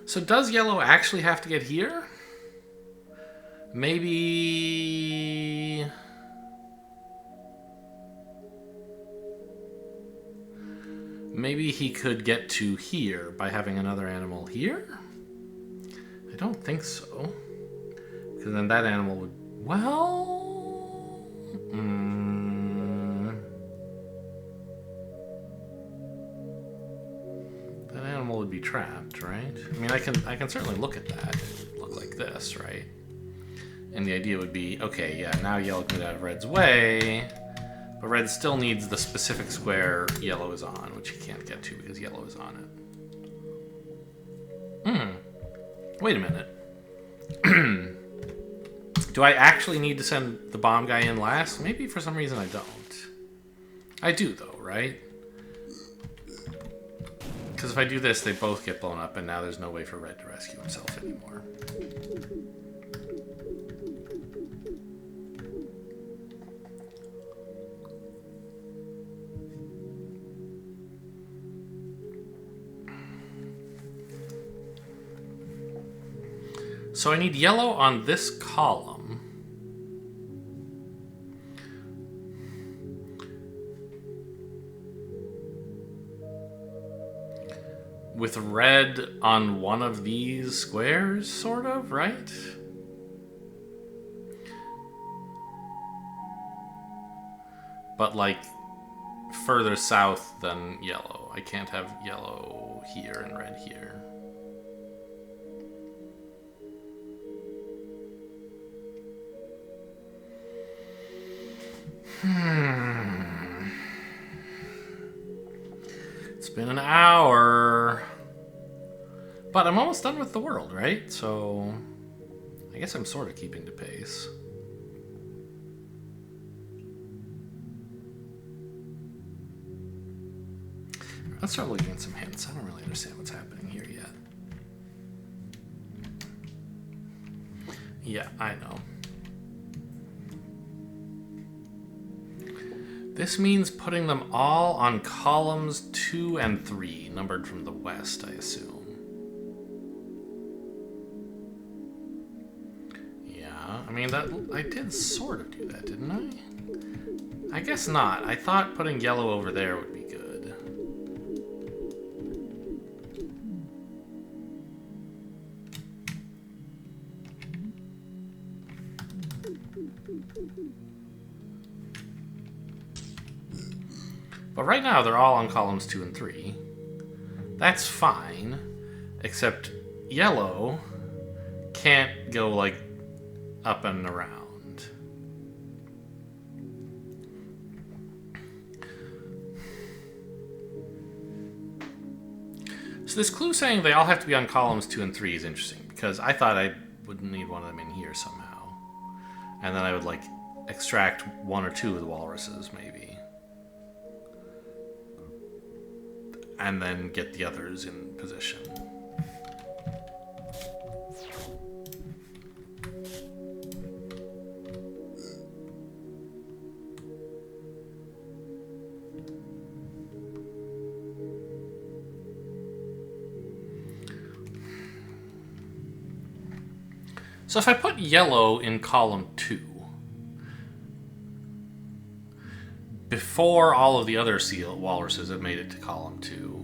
[SPEAKER 1] So does yellow actually have to get here? Maybe... Maybe he could get to here by having another animal here? I don't think so. Because then that animal would... Well... That animal would be trapped, right? I mean, I can certainly look at that. It would look like this, right? And the idea would be, okay, yeah, now yellow can get out of red's way, but red still needs the specific square yellow is on, which he can't get to because yellow is on it. Wait a minute. Do I actually need to send the bomb guy in last? Maybe for some reason I don't. I do, though, right? Because if I do this, they both get blown up, and now there's no way for red to rescue himself anymore. So I need yellow on this column. With red on one of these squares, sort of, right? But like further south than yellow. I can't have yellow here and red here. It's been an hour. But I'm almost done with the world, right? So I guess I'm sort of keeping the pace. Let's start looking at some hints. I don't really understand what's happening here yet. Yeah, I know. This means putting them all on columns 2 and 3, numbered from the west, I assume. Yeah, I mean, that I did sort of do that, didn't I? I guess not. I thought putting yellow over there would be good. But right now, they're all on columns 2 and 3. That's fine, except yellow can't go, like, up and around. So this clue saying they all have to be on columns 2 and 3 is interesting, because I thought I would need one of them in here somehow. And then I would, like, extract 1 or 2 of the walruses, maybe. And then get the others in position. So if I put yellow in column 2, before all of the other seal walruses have made it to column 2,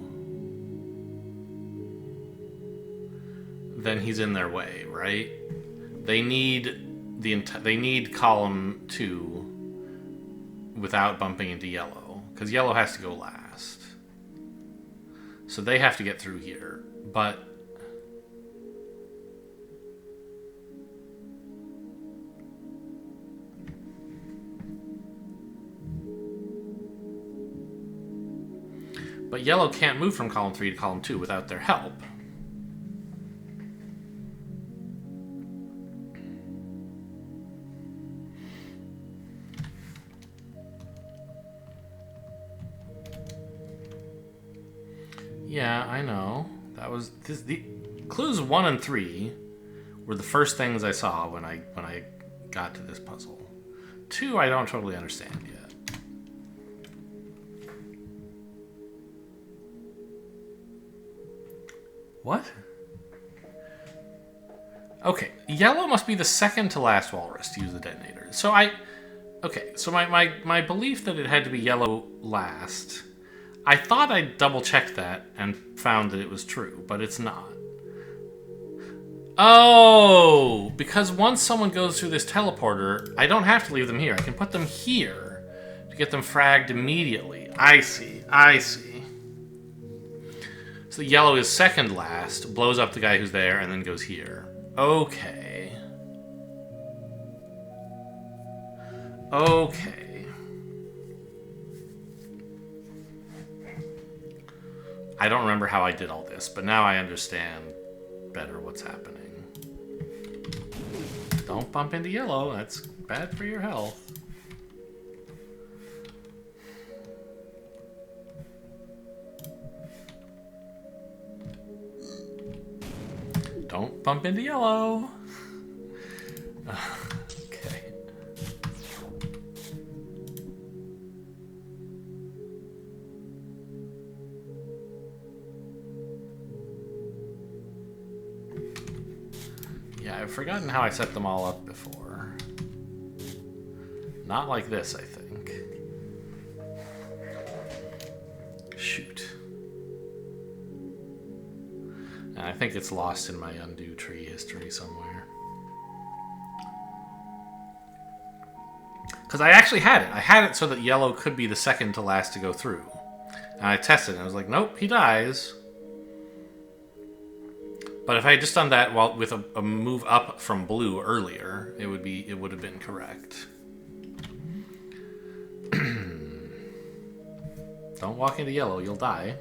[SPEAKER 1] then he's in their way, right? They need column 2 without bumping into yellow, because yellow has to go last. So they have to get through here, but yellow can't move from column 3 to column 2 without their help. Yeah, I know. That was the clues 1 and 3 were the first things I saw when I got to this puzzle. 2 I don't totally understand yet. What? Okay, yellow must be the second to last walrus to use the detonator. So okay, so my belief that it had to be yellow last, I thought I double-checked that and found that it was true, but it's not. Oh, because once someone goes through this teleporter, I don't have to leave them here. I can put them here to get them fragged immediately. I see. So the yellow is second last, blows up the guy who's there, and then goes here. Okay. I don't remember how I did all this, but now I understand better what's happening. Don't bump into yellow. That's bad for your health. Don't bump into yellow. Okay. Yeah, I've forgotten how I set them all up before. Not like this, I think. Shoot. And I think it's lost in my undo tree history somewhere. Because I actually had it. I had it so that yellow could be the second to last to go through. And I tested it, and I was like, nope, he dies. But if I had just done that with a move up from blue earlier, it would have been correct. Don't walk into yellow, you'll die.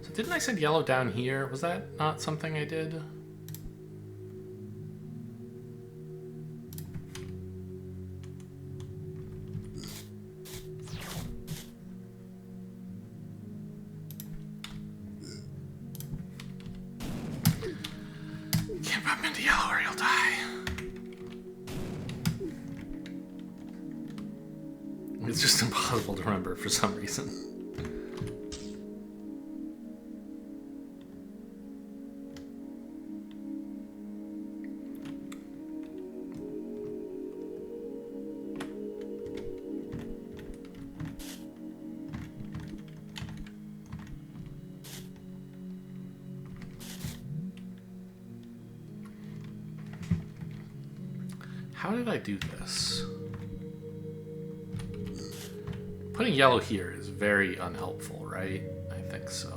[SPEAKER 1] So didn't I send yellow down here? Was that not something I did? Can't bump into yellow or you'll die. It's just impossible to remember for some reason. How did I do this? Putting yellow here is very unhelpful, right? I think so.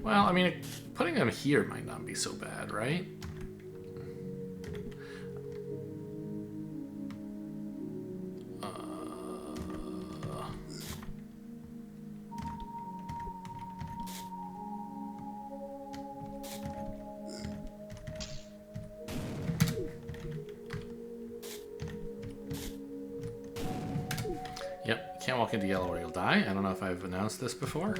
[SPEAKER 1] Well, I mean, putting them here might not be so bad, right? Yep, can't walk into yellow or you'll die. I don't know if I've announced this before.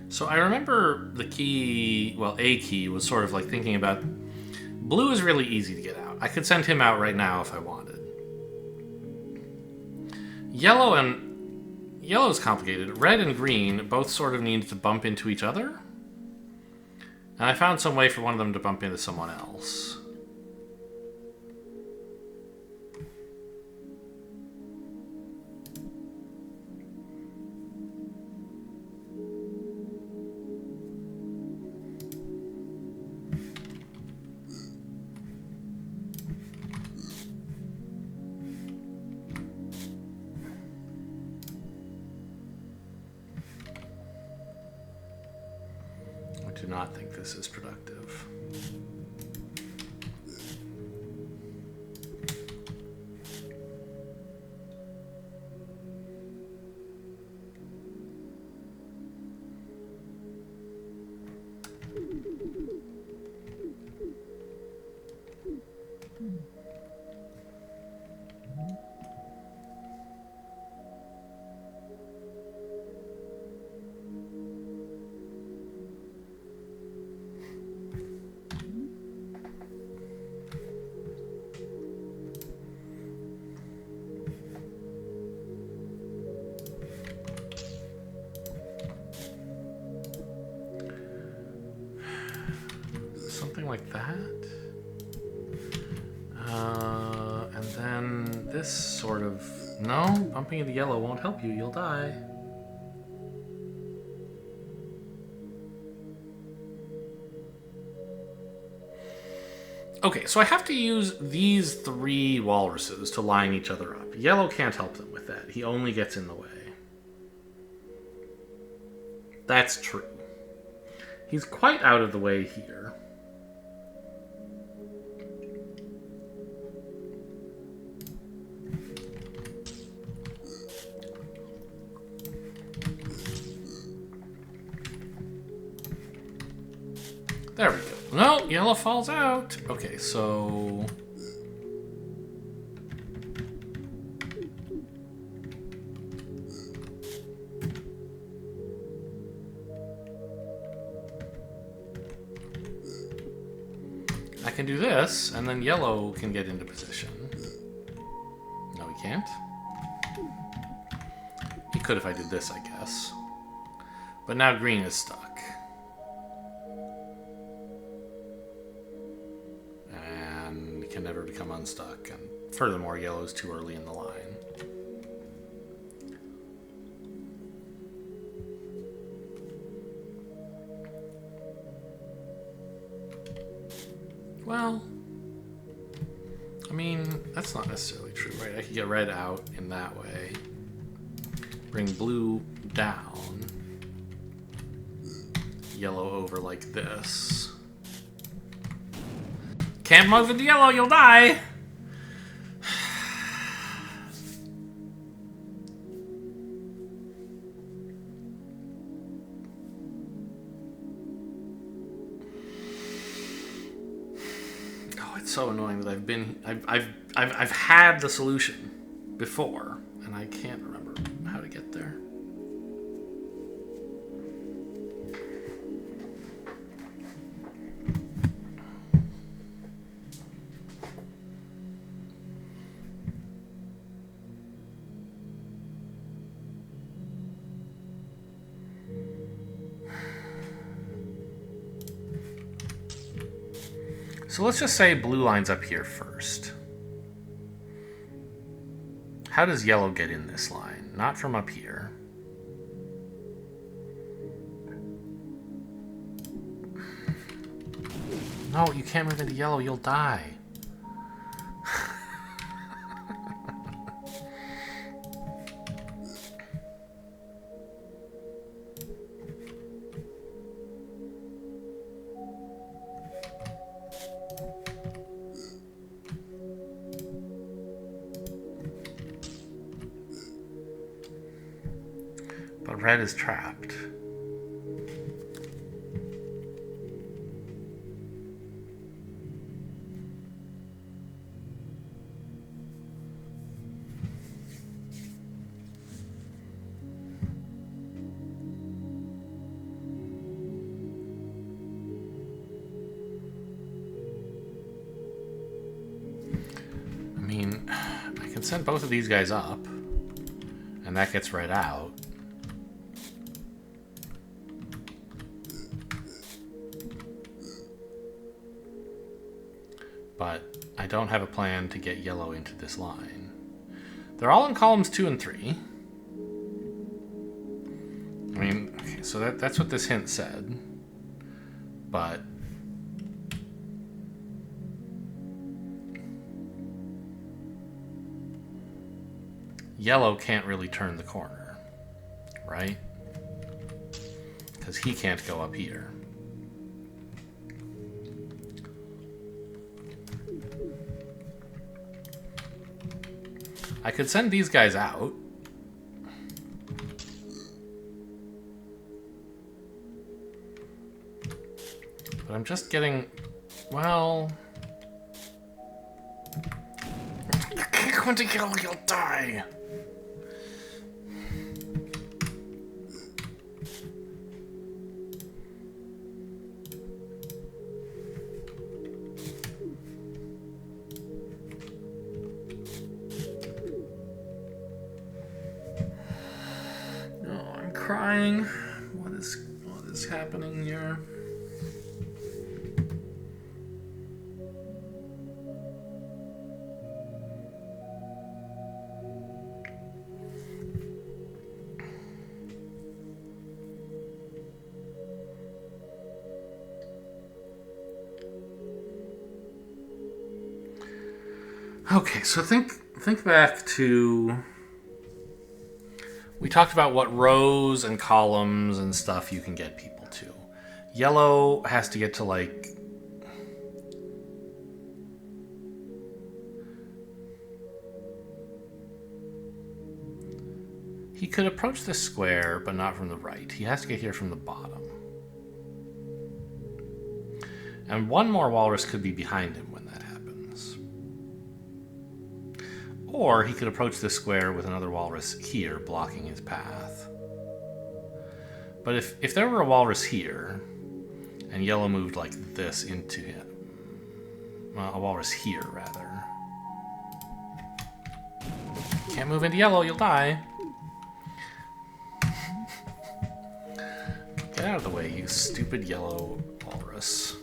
[SPEAKER 1] So I remember the key, well, a key was sort of like thinking about blue is really easy to get out. I could send him out right now if I wanted. Yellow is complicated. Red and green both sort of need to bump into each other. And I found some way for one of them to bump into someone else. I do not think this is productive. something like that. And then this sort of... No, bumping into yellow won't help you. You'll die. Okay, so I have to use these 3 walruses to line each other up. Yellow can't help them with that. He only gets in the way. That's true. He's quite out of the way here. There we go. No, yellow falls out. Okay, so... I can do this, and then yellow can get into position. No, he can't. He could if I did this, I guess. But now green is stuck. Can never become unstuck, and furthermore, yellow's too early in the line. Well, I mean, that's not necessarily true, right? I could get red out in that way, bring blue down, yellow over like this. Can't move into yellow, you'll die! Oh, it's so annoying that I've had the solution before, and I can't remember how to get there. So let's just say blue lines up here first. How does yellow get in this line? Not from up here. No, you can't move into yellow, you'll die. But red is trapped. I mean, I can send both of these guys up, and that gets red out. But I don't have a plan to get yellow into this line. They're all in columns 2 and 3. I mean, okay, so that's what this hint said. But yellow can't really turn the corner, right? Because he can't go up here. I could send these guys out. But I'm just getting... Well... You can't go into yellow, you'll die! Crying. What is happening here? Okay, so think back to... We talked about what rows and columns and stuff you can get people to. Yellow has to get to, like... He could approach this square, but not from the right. He has to get here from the bottom. And one more walrus could be behind him when that happens. Or he could approach this square with another walrus here, blocking his path. But if there were a walrus here, and yellow moved like this into him... a walrus here, rather. Can't move into yellow, you'll die. Get out of the way, you stupid yellow walrus.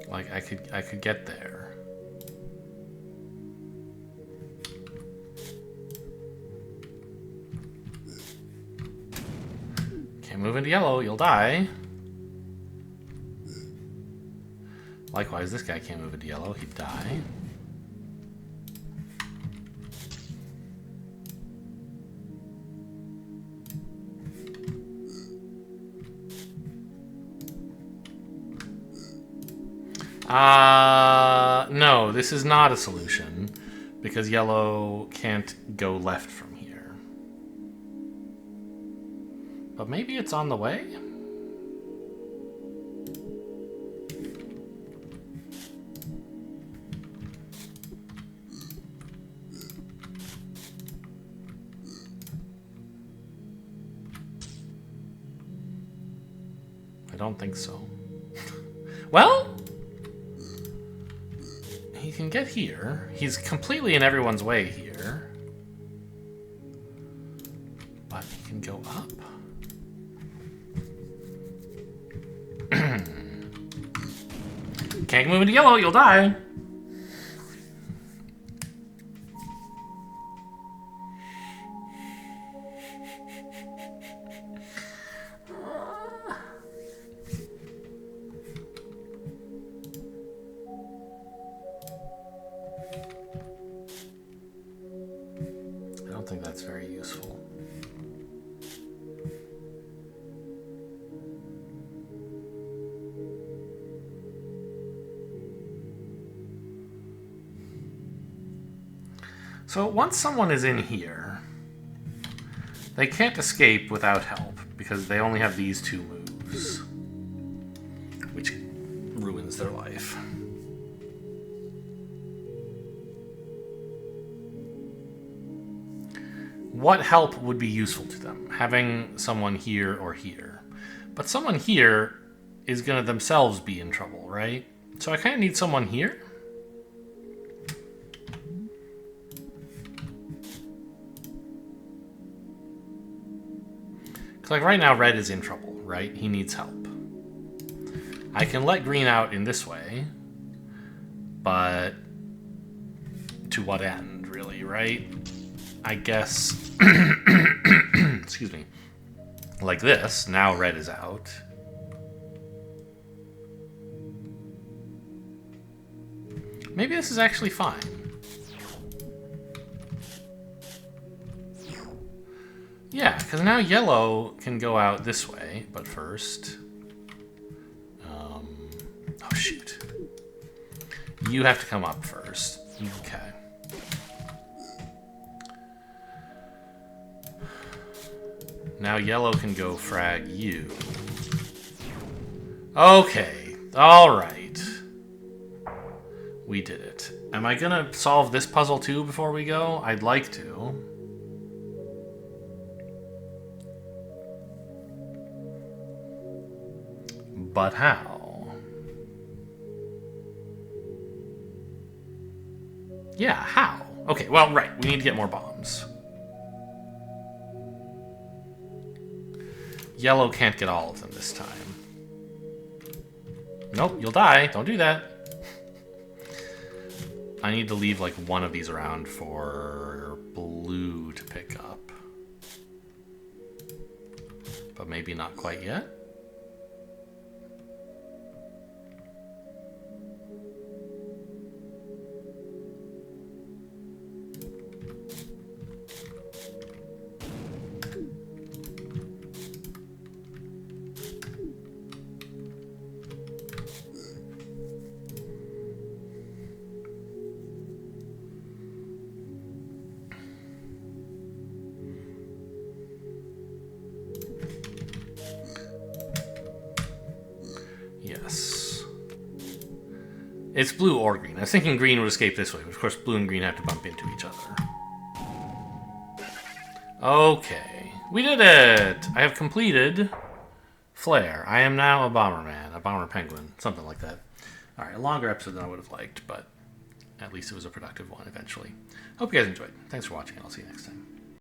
[SPEAKER 1] Like, I could get there. Can't move into yellow, you'll die. Likewise, this guy can't move into yellow, he'd die. No, this is not a solution, because yellow can't go left from here. But maybe it's on the way? I don't think so. Well... He can get here. He's completely in everyone's way here. But he can go up. Can't move into yellow, you'll die. I don't think that's very useful. So once someone is in here, they can't escape without help, because they only have these two moves, which ruins their life. What help would be useful to them? Having someone here or here. But someone here is going to themselves be in trouble, right? So I kind of need someone here. Because like right now, red is in trouble, right? He needs help. I can let green out in this way, but to what end, really, right? I guess, excuse me, like this. Now red is out. Maybe this is actually fine. Yeah, because now yellow can go out this way, but first... oh, shoot. You have to come up first. Okay. Now yellow can go frag you. Okay. Alright. We did it. Am I gonna solve this puzzle too before we go? I'd like to. But how? Yeah, how? Okay, well, right. We need to get more bombs. Yellow can't get all of them this time. Nope, you'll die. Don't do that. I need to leave like one of these around for blue to pick up. but maybe not quite yet. Yes. It's blue or green. I was thinking green would escape this way, but of course blue and green have to bump into each other. Okay. We did it! I have completed Flare. I am now a Bomberman, a Bomber Penguin, something like that. Alright, a longer episode than I would have liked, but at least it was a productive one eventually. Hope you guys enjoyed. Thanks for watching, and I'll see you next time.